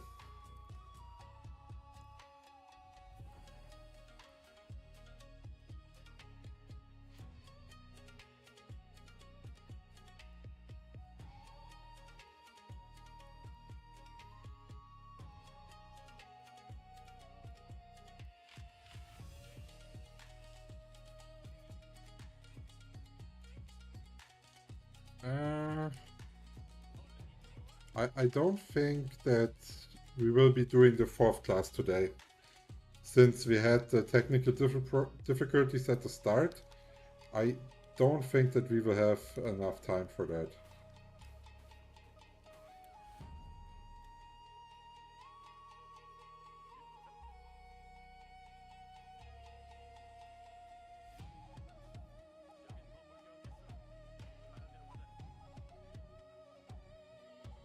I don't think that we will be doing the 4th class today. Since we had the technical difficulties at the start, I don't think that we will have enough time for that.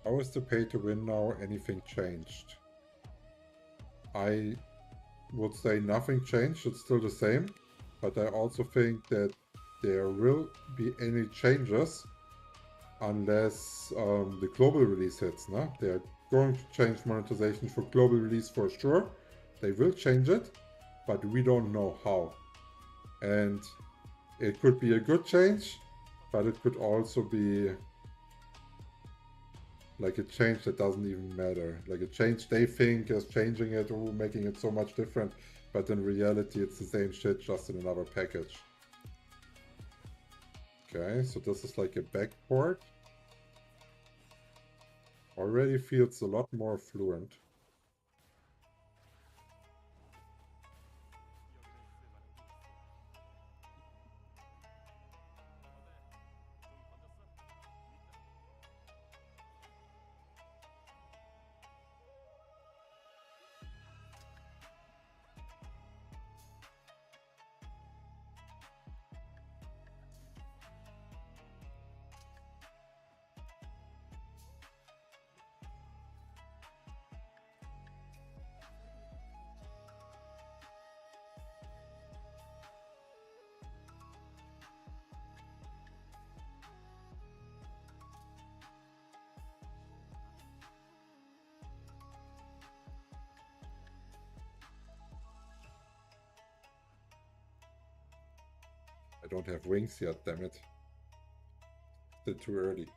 How is the pay to win now? Anything changed? I would say nothing changed, it's still the same, but I also think that there will be any changes unless the global release hits. No? They're going to change monetization for global release for sure. They will change it, but we don't know how. And it could be a good change, but it could also be like a change that doesn't even matter. Like a change they think is changing it or making it so much different, but in reality it's the same shit, just in another package. Okay, so this is like a backport. Already feels a lot more fluent. I don't have wings yet, damn it. Still too early.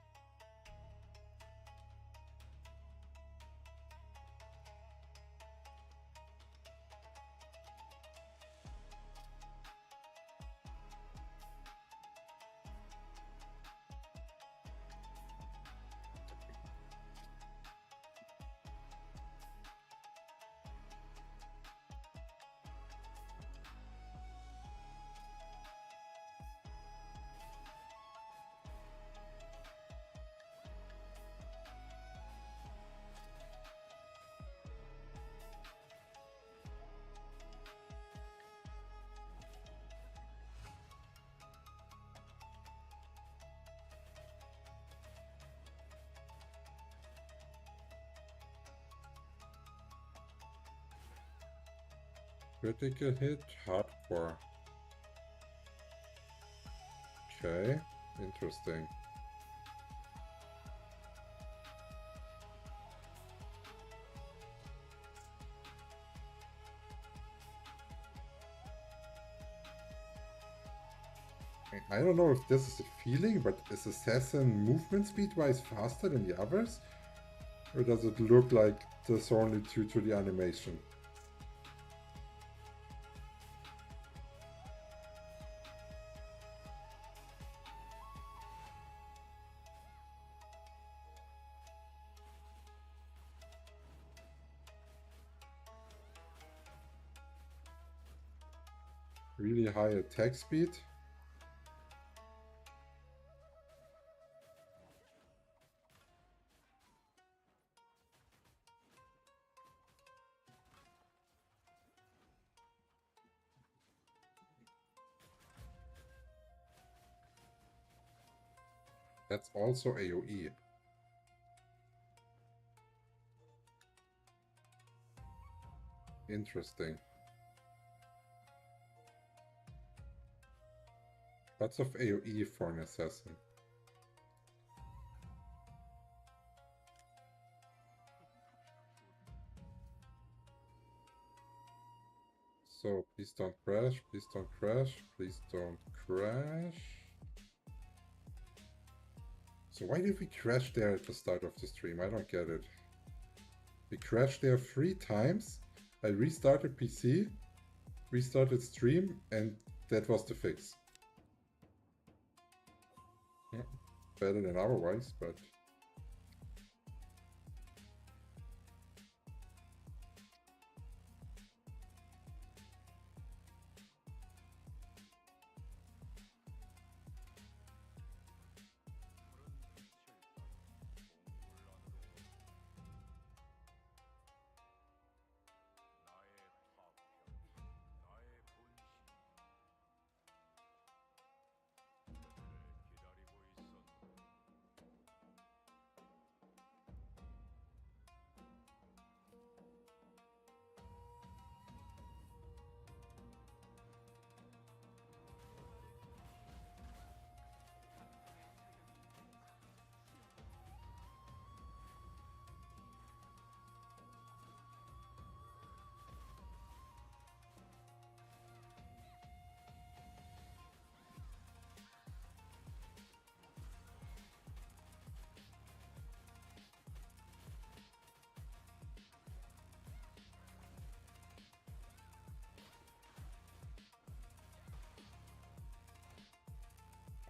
Critical hit, hardcore. Okay, interesting. I don't know if this is a feeling, but is Assassin movement speed-wise faster than the others? Or does it look like this only due to the animation? Really high attack speed. That's also AoE. Interesting. Lots of AoE for an assassin. So please don't crash, please don't crash, please don't crash. So why did we crash there at the start of the stream? I don't get it. We crashed there 3 times. I restarted PC, restarted stream, and that was the fix. Yeah, better than otherwise, but...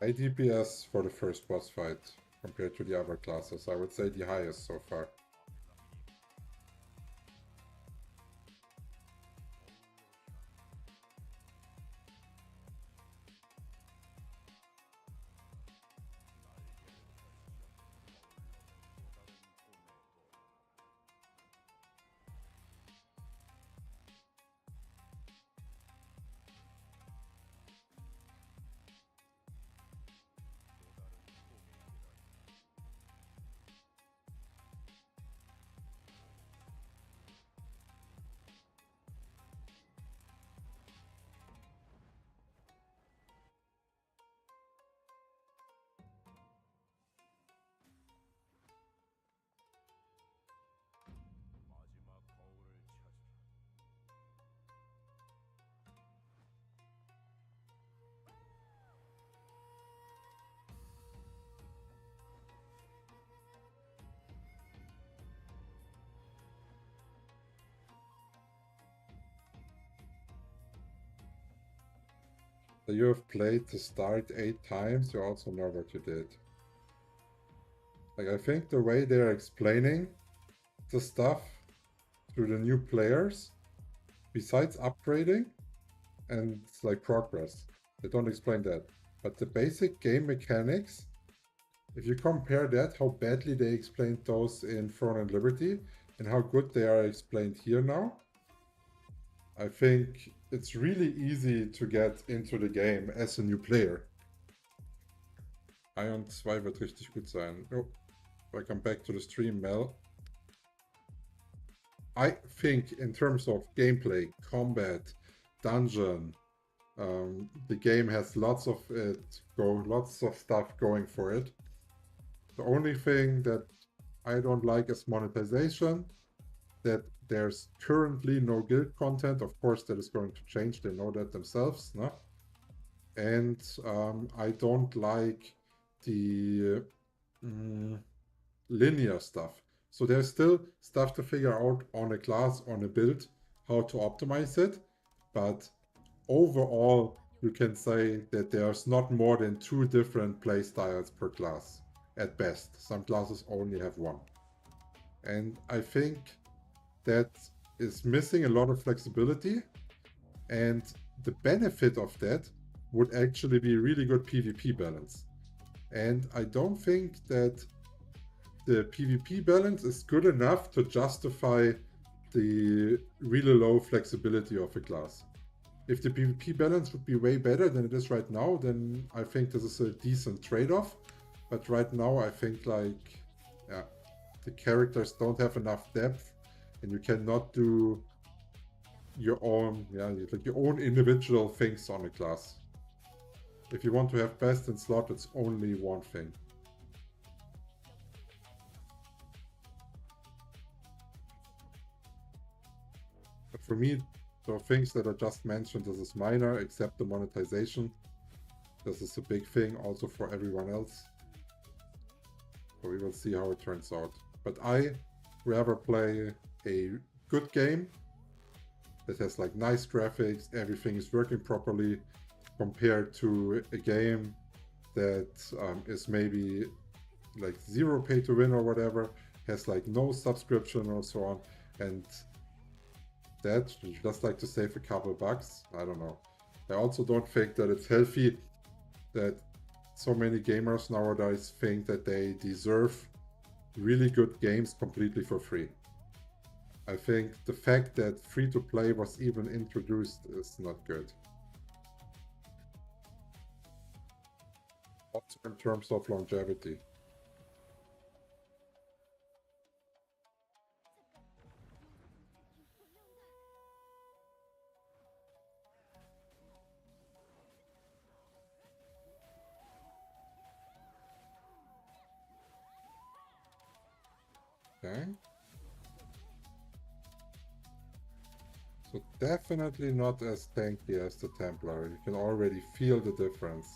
high DPS for the first boss fight compared to the other classes. I would say the highest so far. So you have played the start 8 times, you also know what you did. Like, I think the way they're explaining the stuff to the new players, besides upgrading and like progress, they don't explain that. But the basic game mechanics, if you compare that, how badly they explained those in Throne and Liberty, and how good they are explained here now, I think it's really easy to get into the game as a new player. Aion 2 wird richtig gut sein. Oh, welcome back to the stream, Mel. I think in terms of gameplay, combat, dungeon. The game has lots of stuff going for it. The only thing that I don't like is monetization. That there's currently no guild content. Of course, that is going to change. They know that themselves, no? And I don't like the linear stuff. So there's still stuff to figure out on a class, on a build, how to optimize it. But overall, you can say that there's not more than 2 different play styles per class at best. Some classes only have 1. And I think that is missing a lot of flexibility. And the benefit of that would actually be a really good PvP balance. And I don't think that the PvP balance is good enough to justify the really low flexibility of a class. If the PvP balance would be way better than it is right now, then I think this is a decent trade-off. But right now, I think like, yeah, the characters don't have enough depth, and you cannot do your own, like your own individual things on a class. If you want to have best in slot, it's only one thing. But for me, the things that I just mentioned, this is minor, except the monetization. This is a big thing also for everyone else. So we will see how it turns out. But I rather play a good game that has like nice graphics, everything is working properly, compared to a game that is maybe like 0 pay to win or whatever, has like no subscription or so on, and that just like to save a couple bucks. I don't know. I also don't think that it's healthy that so many gamers nowadays think that they deserve really good games completely for free. I think the fact that free-to-play was even introduced is not good. Also in terms of longevity. Okay. So definitely not as tanky as the Templar. You can already feel the difference.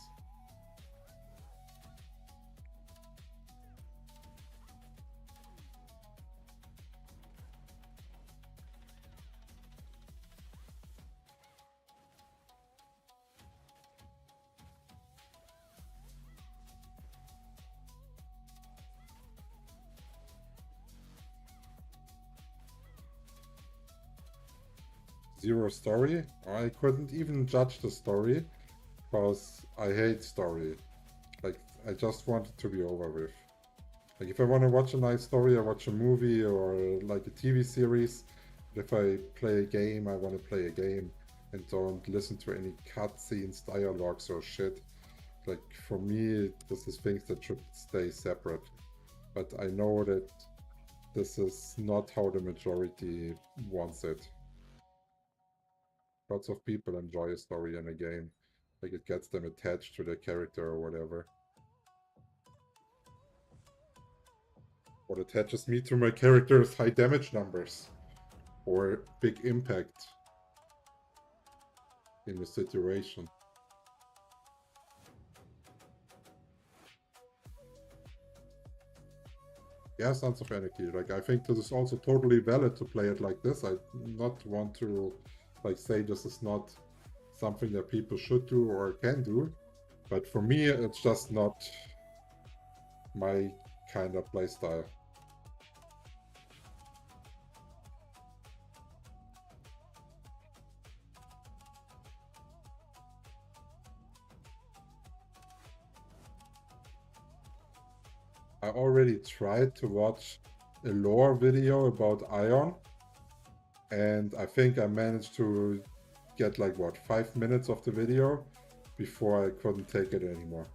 Zero story. I couldn't even judge the story because I hate story. Like, I just want it to be over with. Like, if I want to watch a nice story, I watch a movie or like a TV series. But if I play a game, I want to play a game and don't listen to any cutscenes, dialogues or shit. Like, for me, this is things that should stay separate. But I know that this is not how the majority wants it. Lots of people enjoy a story in a game. Like, it gets them attached to their character or whatever. What attaches me to my character is high damage numbers. Or big impact in the situation. Yeah, Sons of Anarchy. Like, I think this is also totally valid to play it like this. I not want to like say this is not something that people should do or can do, but for me it's just not my kind of playstyle. I already tried to watch a lore video about Aion, and I think I managed to get like what, 5 minutes of the video before I couldn't take it anymore.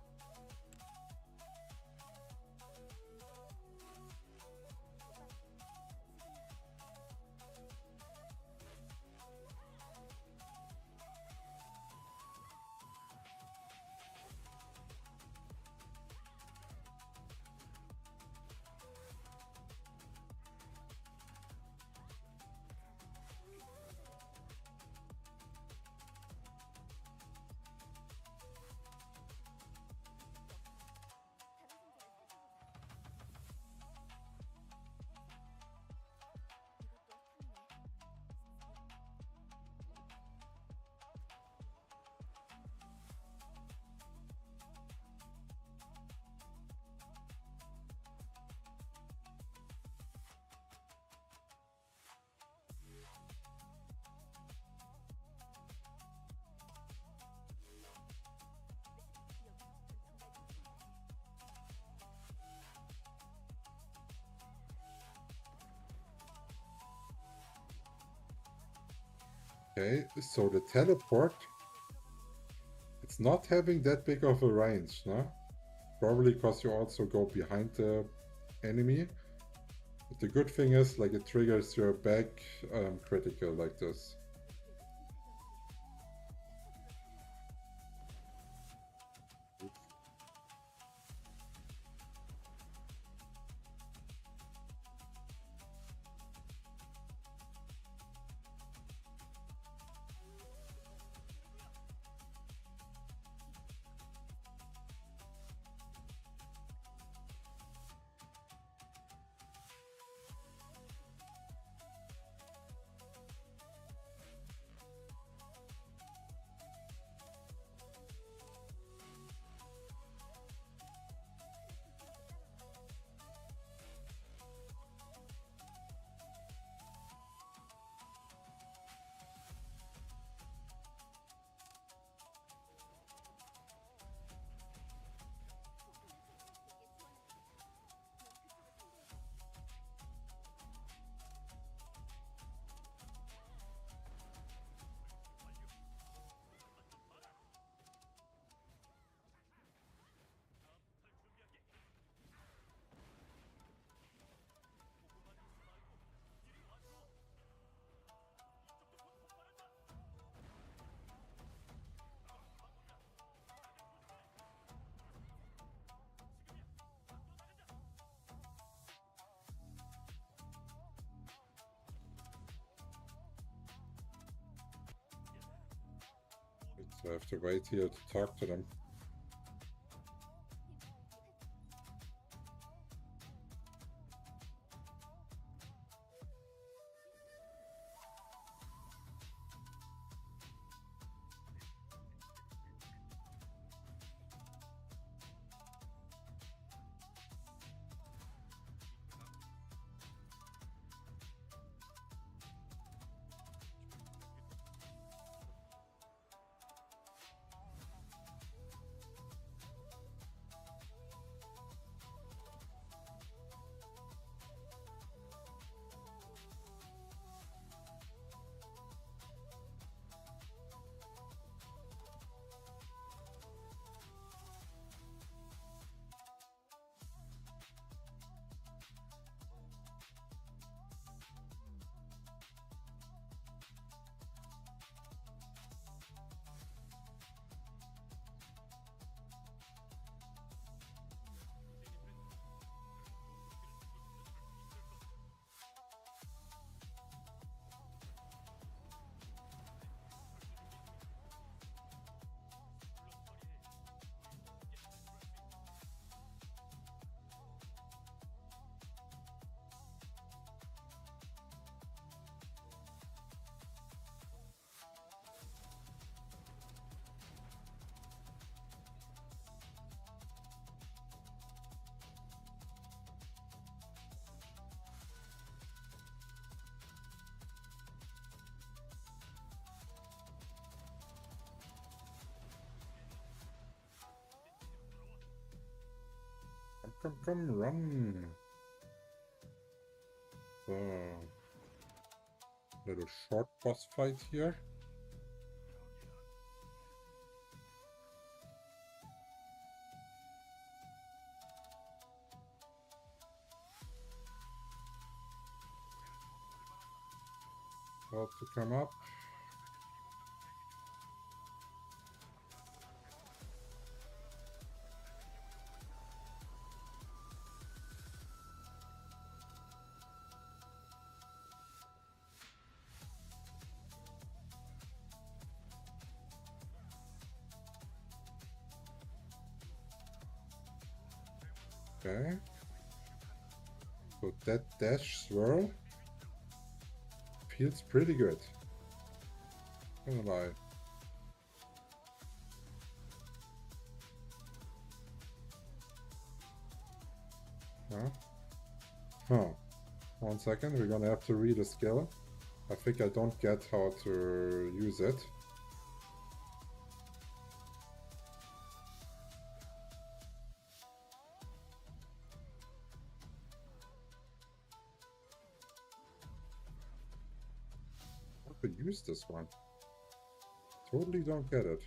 Okay, so the teleport, it's not having that big of a range, no? Probably because you also go behind the enemy. But the good thing is, like, it triggers your back critical like this. So I have to wait here to talk to them. Come, run. So, little short boss fight here. About to come up. Okay. So that dash swirl feels pretty good. Not gonna lie. Huh? Huh. 1 second, we're gonna have to read a skill. I think I don't get how to use it. ever use this one? Totally don't get it.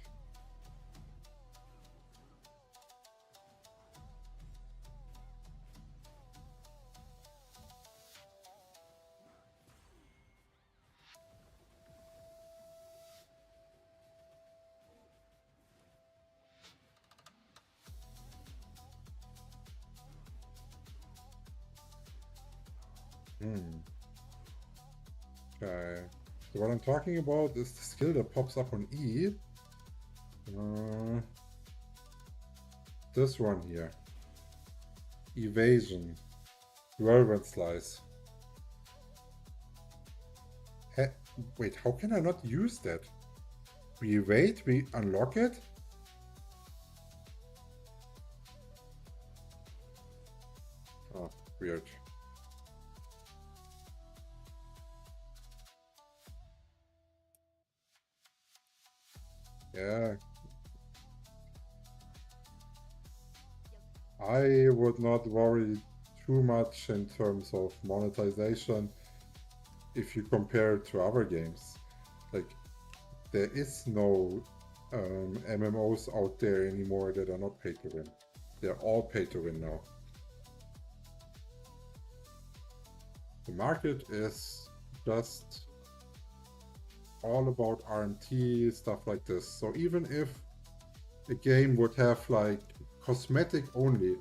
Okay. So what I'm talking about is the skill that pops up on E. This one here. Evasion. Whirlwind Slice. Wait, how can I not use that? We wait, we unlock it? Oh, weird. Yeah. I would not worry too much in terms of monetization if you compare it to other games. Like, there is no MMOs out there anymore that are not pay to win. They're all pay to win now. The market is just all about RMT, stuff like this. So even if a game would have like cosmetic only,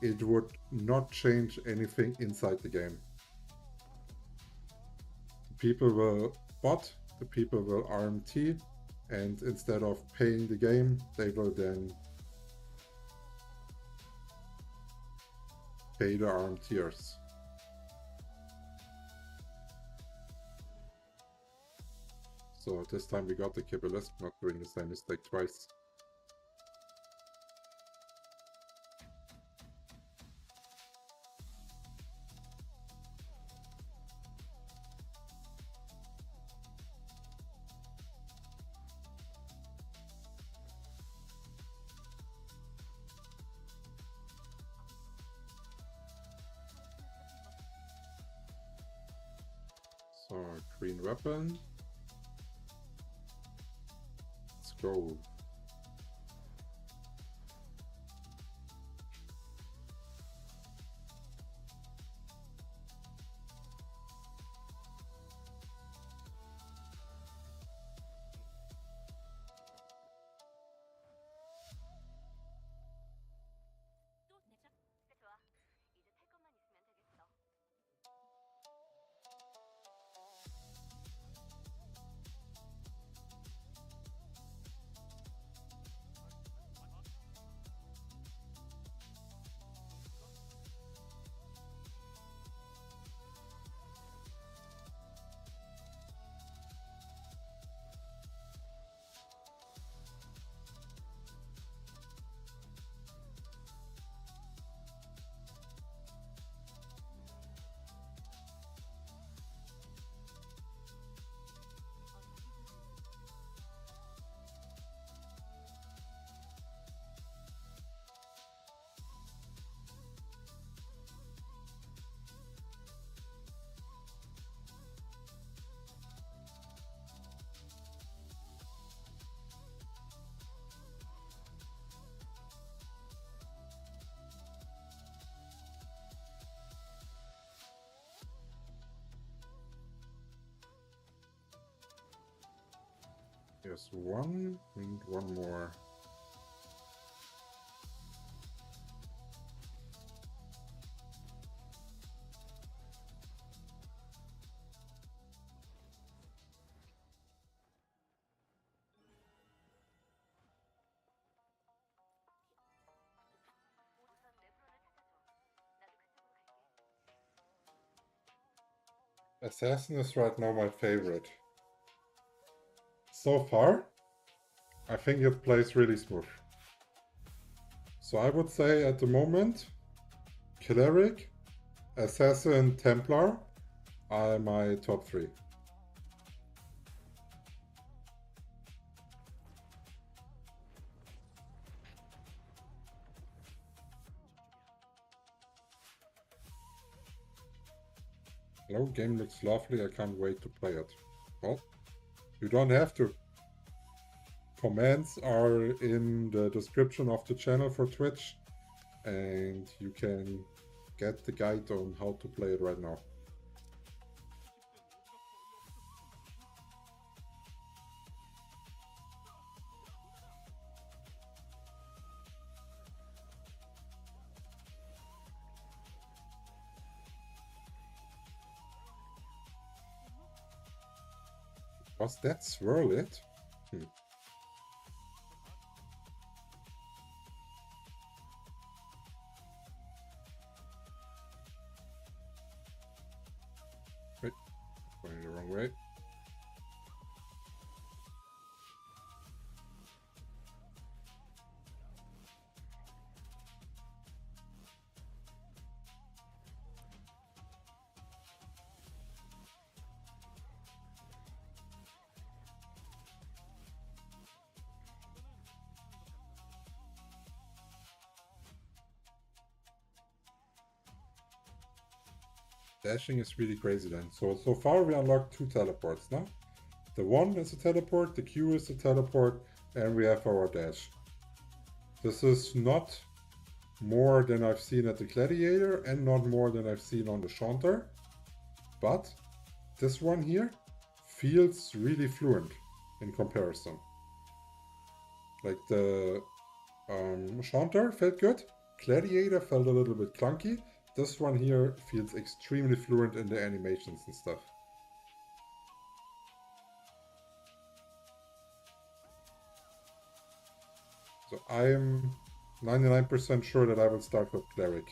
it would not change anything inside the game. The people will bot, the people will RMT, and instead of paying the game, they will then pay the RMTers. So this time we got the Kibboleth, not doing the same mistake twice. So, green weapon. Let's go. There's one and one more. Assassin is right now my favorite. So far, I think it plays really smooth. So I would say at the moment, Cleric, Assassin, Templar are my top 3. Hello, game looks lovely, I can't wait to play it. Well, you don't have to. Commands are in the description of the channel for Twitch, and you can get the guide on how to play it right now. Was that swirl it? Wait, going the wrong way. Dashing is really crazy then. So far we unlocked 2 teleports now. The 1 is a teleport, the Q is a teleport, and we have our dash. This is not more than I've seen at the Gladiator and not more than I've seen on the Chanter. But this one here feels really fluent in comparison. Like the Chanter felt good, Gladiator felt a little bit clunky. This one here feels extremely fluent in the animations and stuff. So I'm 99% sure that I will start with Cleric.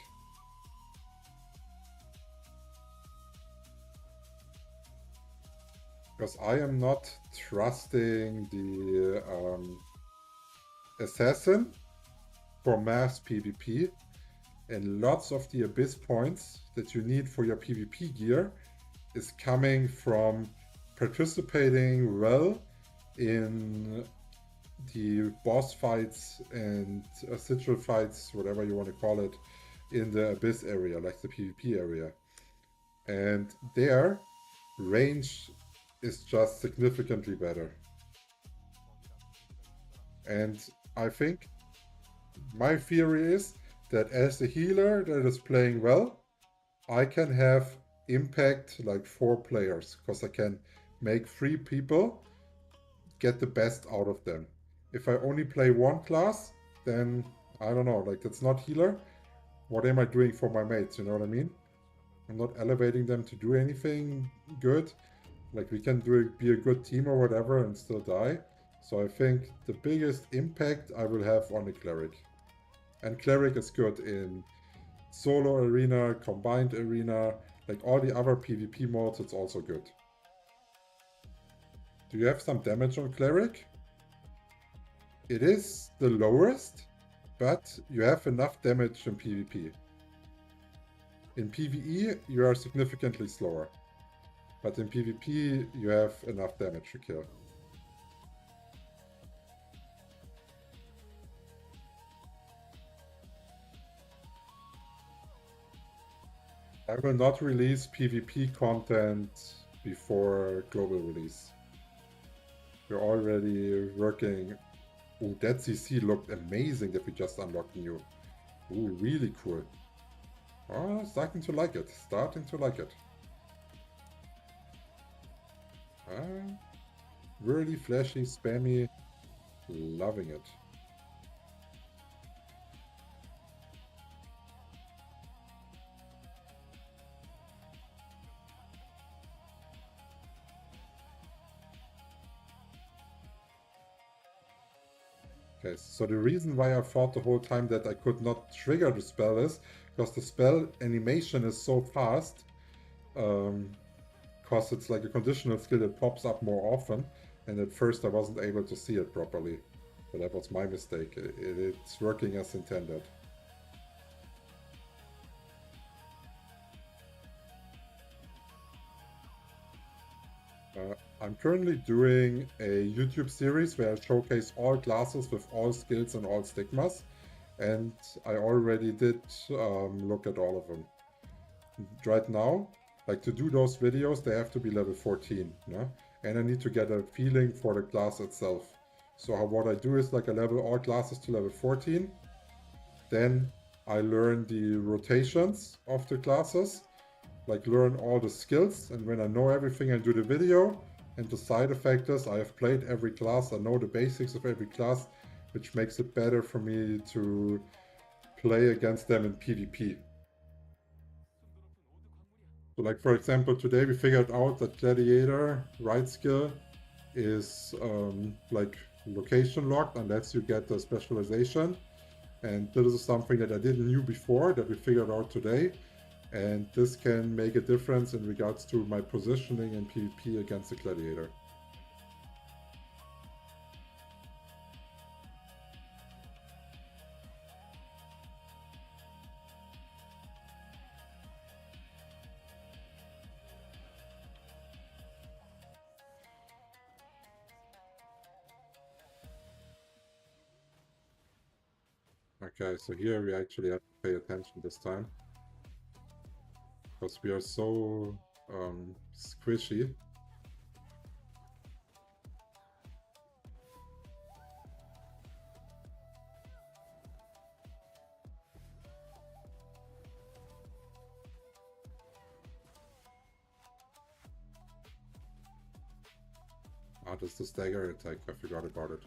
Because I am not trusting the Assassin for mass PvP. And lots of the Abyss points that you need for your PvP gear is coming from participating well in the boss fights and sigil fights, whatever you want to call it, in the Abyss area, like the PvP area. And their range is just significantly better. And I think my theory is that as a healer that is playing well, I can have impact like 4 players, because I can make 3 people get the best out of them. If I only play 1 class, then I don't know, like that's not healer. What am I doing for my mates, you know what I mean? I'm not elevating them to do anything good. Like we can be a good team or whatever and still die. So I think the biggest impact I will have on a Cleric. And Cleric is good in solo arena, combined arena, like all the other PvP modes, it's also good. Do you have some damage on Cleric? It is the lowest, but you have enough damage in PvP. In PvE, you are significantly slower. But in PvP, you have enough damage to kill. I will not release PvP content before global release. We're already working. Ooh, that CC looked amazing that we just unlocked new. Ooh, really cool. Oh, starting to like it. Starting to like it. Really flashy, spammy. Loving it. Okay, so the reason why I thought the whole time that I could not trigger the spell is because the spell animation is so fast, because it's like a conditional skill that pops up more often, and at first I wasn't able to see it properly. But that was my mistake. It's working as intended. I'm currently doing a YouTube series where I showcase all classes with all skills and all stigmas, and I already did look at all of them. Right now, like to do those videos, they have to be level 14, no? and I need to get a feeling for the class itself. So what I do is like I level all classes to level 14. Then I learn the rotations of the classes, like learn all the skills, and when I know everything, I do the video. And the side effect is I have played every class, I know the basics of every class, which makes it better for me to play against them in PvP. So like for example, today we figured out that Gladiator right skill is like location locked unless you get the specialization. And this is something that I didn't knew before that we figured out today. And this can make a difference in regards to my positioning in PvP against the Gladiator. Okay, so here we actually have to pay attention this time, because we are so squishy. Ah, this is the stagger attack, I forgot about it.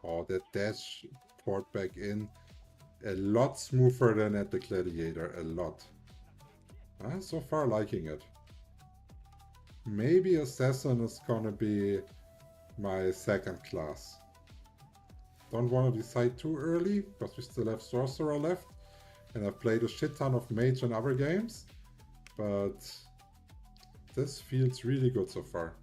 Oh, that dash port back in, a lot smoother than at the Gladiator, a lot. So far liking it. Maybe Assassin is gonna be my second class. Don't want to decide too early, because we still have Sorcerer left, and I've played a shit ton of Mage in other games, but this feels really good so far.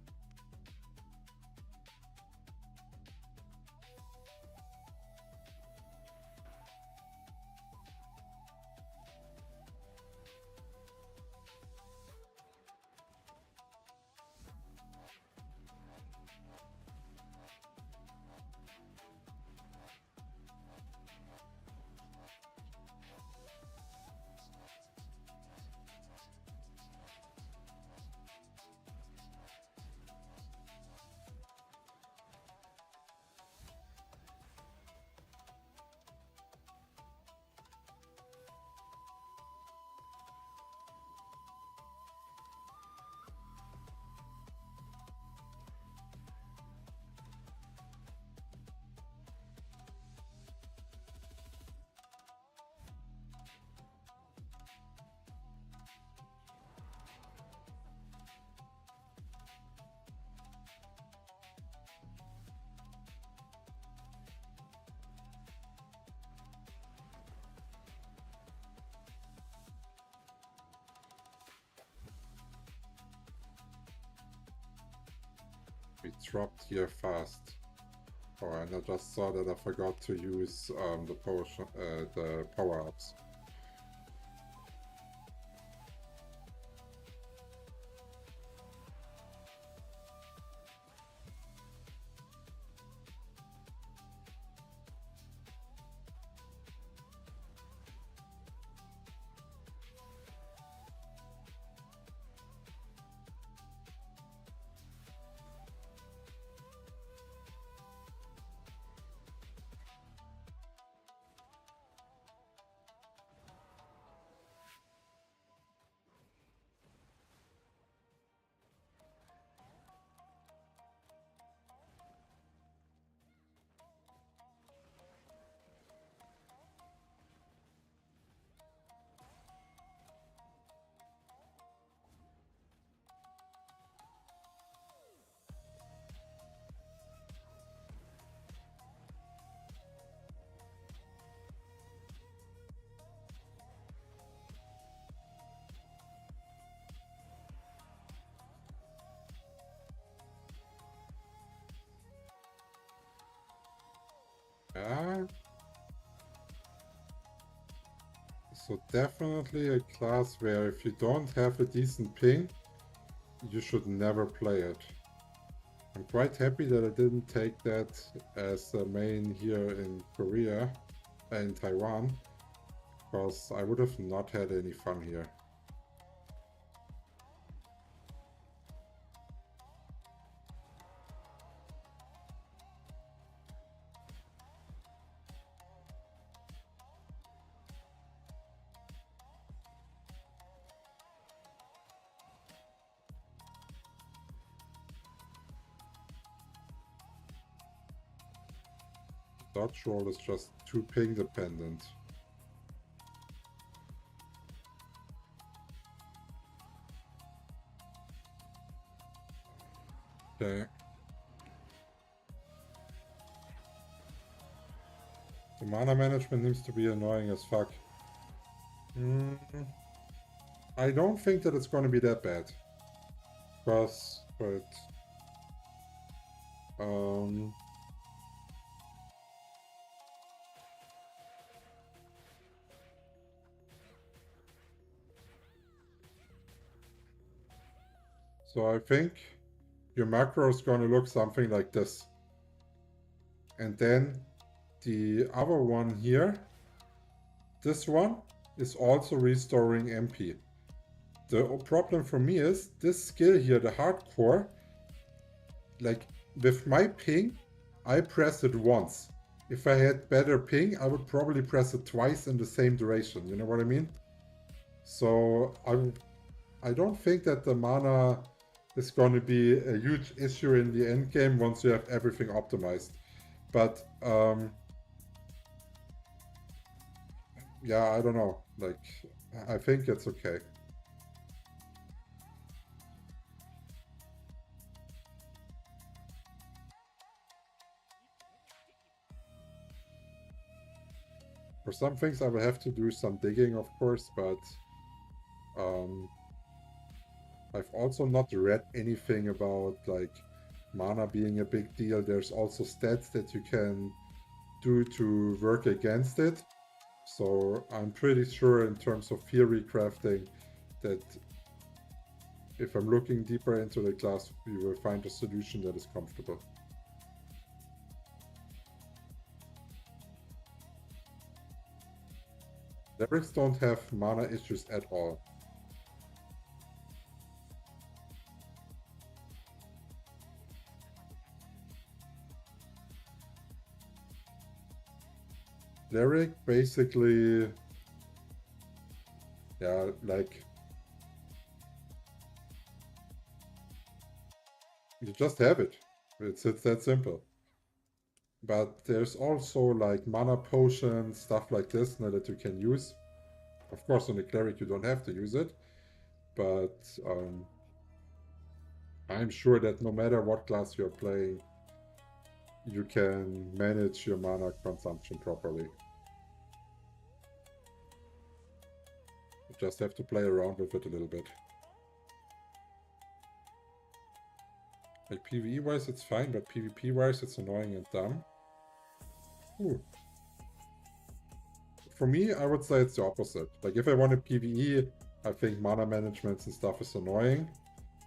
We dropped here fast. Oh, and I just saw that I forgot to use the potion, the power-ups. Yeah. So definitely a class where if you don't have a decent ping, you should never play it. I'm quite happy that I didn't take that as the main here in Korea, in Taiwan, because I would have not had any fun here. Dodge roll is just too ping dependent. Okay. The mana management needs to be annoying as fuck. I don't think that it's going to be that bad. But so I think your macro is going to look something like this. And then the other one here, this one is also restoring MP. The problem for me is this skill here, the hardcore, like with my ping, I press it once. If I had better ping, I would probably press it twice in the same duration. You know what I mean? So I don't think that the mana is going to be a huge issue in the end game once you have everything optimized. But yeah, I don't know. Like, I think it's okay. For some things I will have to do some digging, of course, but I've also not read anything about like mana being a big deal. There's also stats that you can do to work against it. So I'm pretty sure in terms of theory crafting that if I'm looking deeper into the class, we will find a solution that is comfortable. Clerics don't have mana issues at all. Cleric basically, yeah, like you just have it. It's that simple. But there's also like mana potions, stuff like this now that you can use. Of course, on the cleric you don't have to use it, but I'm sure that no matter what class you're playing, you can manage your mana consumption properly. You just have to play around with it a little bit. Like PvE wise it's fine, but PvP wise it's annoying and dumb. Ooh. For me, I would say it's the opposite. Like if I want a PvE, I think mana management and stuff is annoying.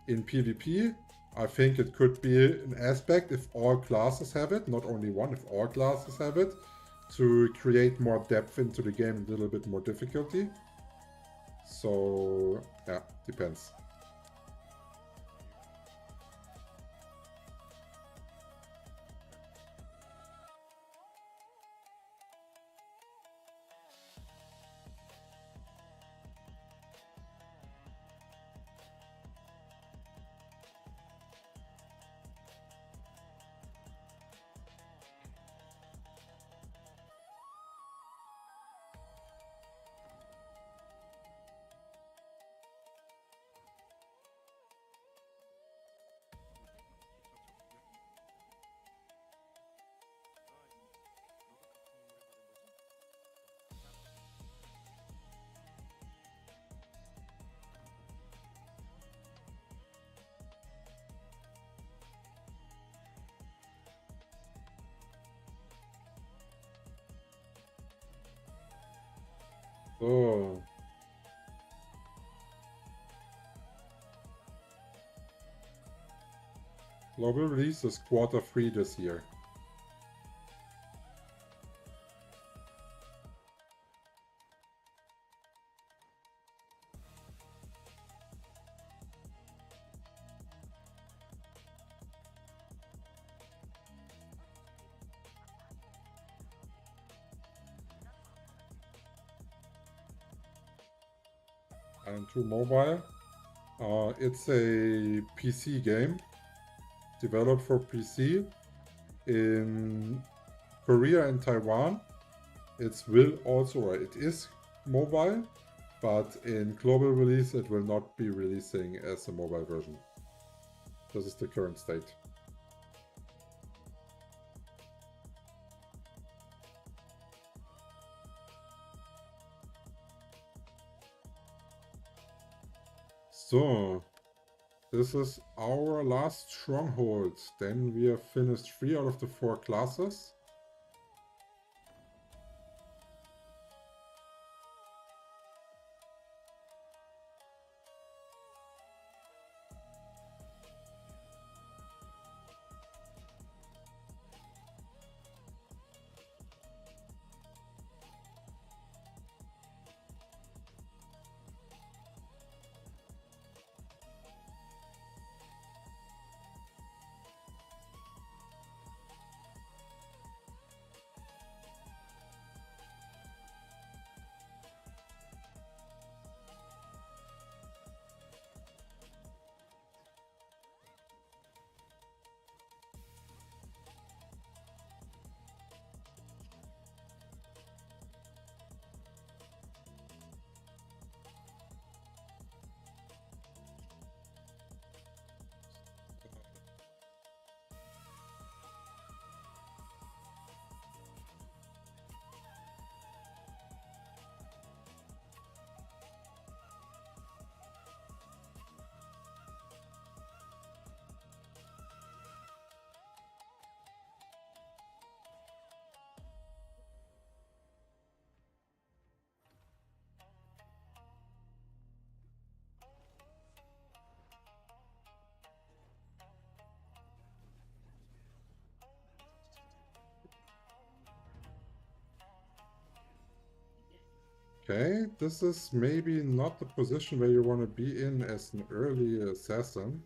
In PvP, I think it could be an aspect if all classes have it, not only one, if all classes have it, to create more depth into the game and a little bit more difficulty. So, yeah, depends. So, Global release is Q3 this year. And to mobile, it's a PC game developed for PC in Korea and Taiwan. It is mobile, but in global release it will not be releasing as a mobile version. This is the current state. So, this is our last stronghold. Then we have finished 3 out of the 4 classes. Okay, this is maybe not the position where you want to be in as an early assassin.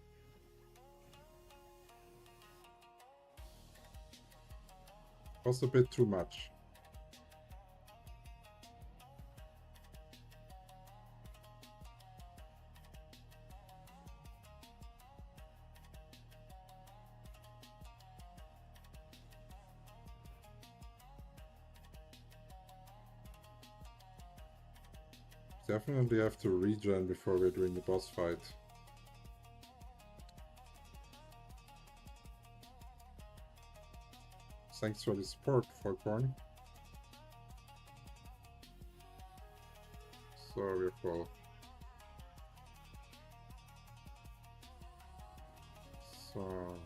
Was a bit too much. Definitely have to regen before we're doing the boss fight. Thanks for the support, Foghorn. So we're full. So...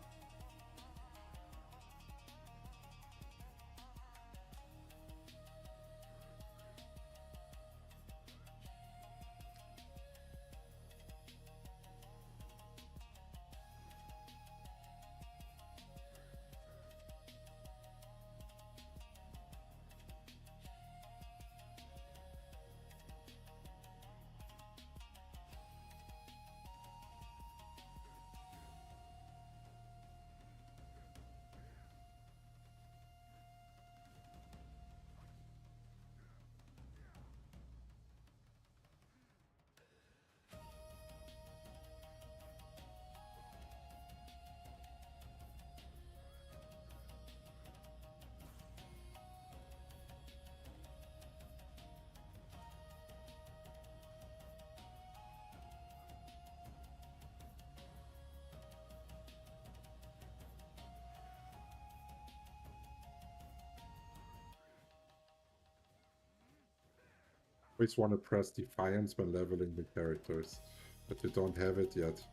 always want to press Defiance when leveling the characters, but we don't have it yet.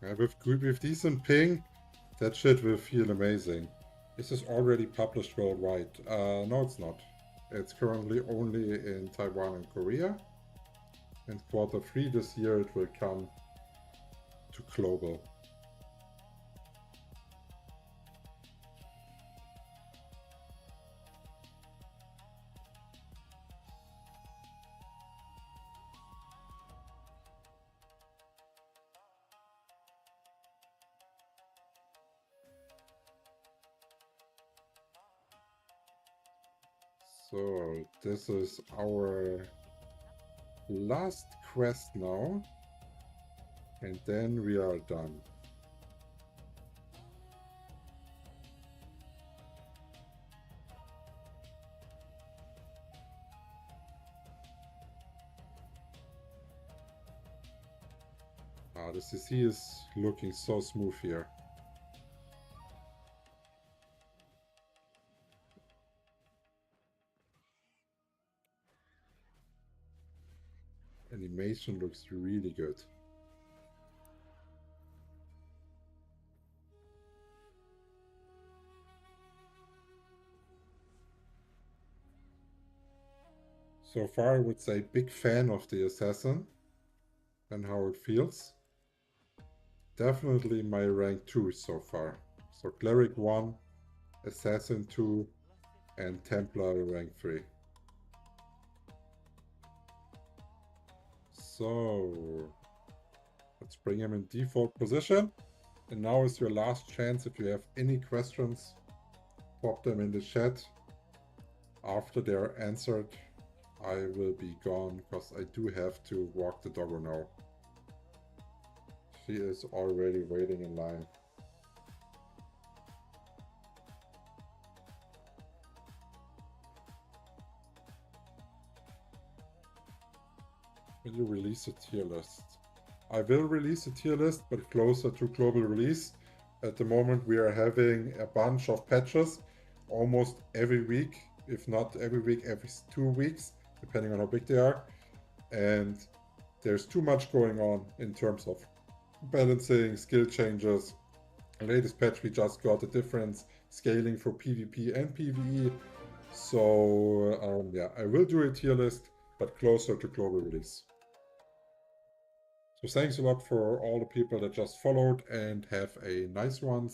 With decent ping, that shit will feel amazing. Is this already published worldwide? No, it's not. It's currently only in Taiwan and Korea. In Q3 this year, it will come to global. So this is our last quest now, and then we are done. The CC is looking so smooth here. Animation looks really good. So far, I would say big fan of the Assassin and how it feels. Definitely my rank 2 so far. So Cleric 1, Assassin 2, and Templar rank 3. So let's bring him in default position. And now is your last chance. If you have any questions, pop them in the chat. After they're answered, I will be gone because I do have to walk the doggo now. She is already waiting in line. Will you release a tier list? I will release a tier list, but closer to global release. At the moment, we are having a bunch of patches almost every week, if not every week, every 2 weeks, depending on how big they are. And there's too much going on in terms of balancing, skill changes. The latest patch we just got a difference scaling for PvP and PvE. So yeah, I will do a tier list, but closer to global release. So thanks a lot for all the people that just followed, and have a nice one.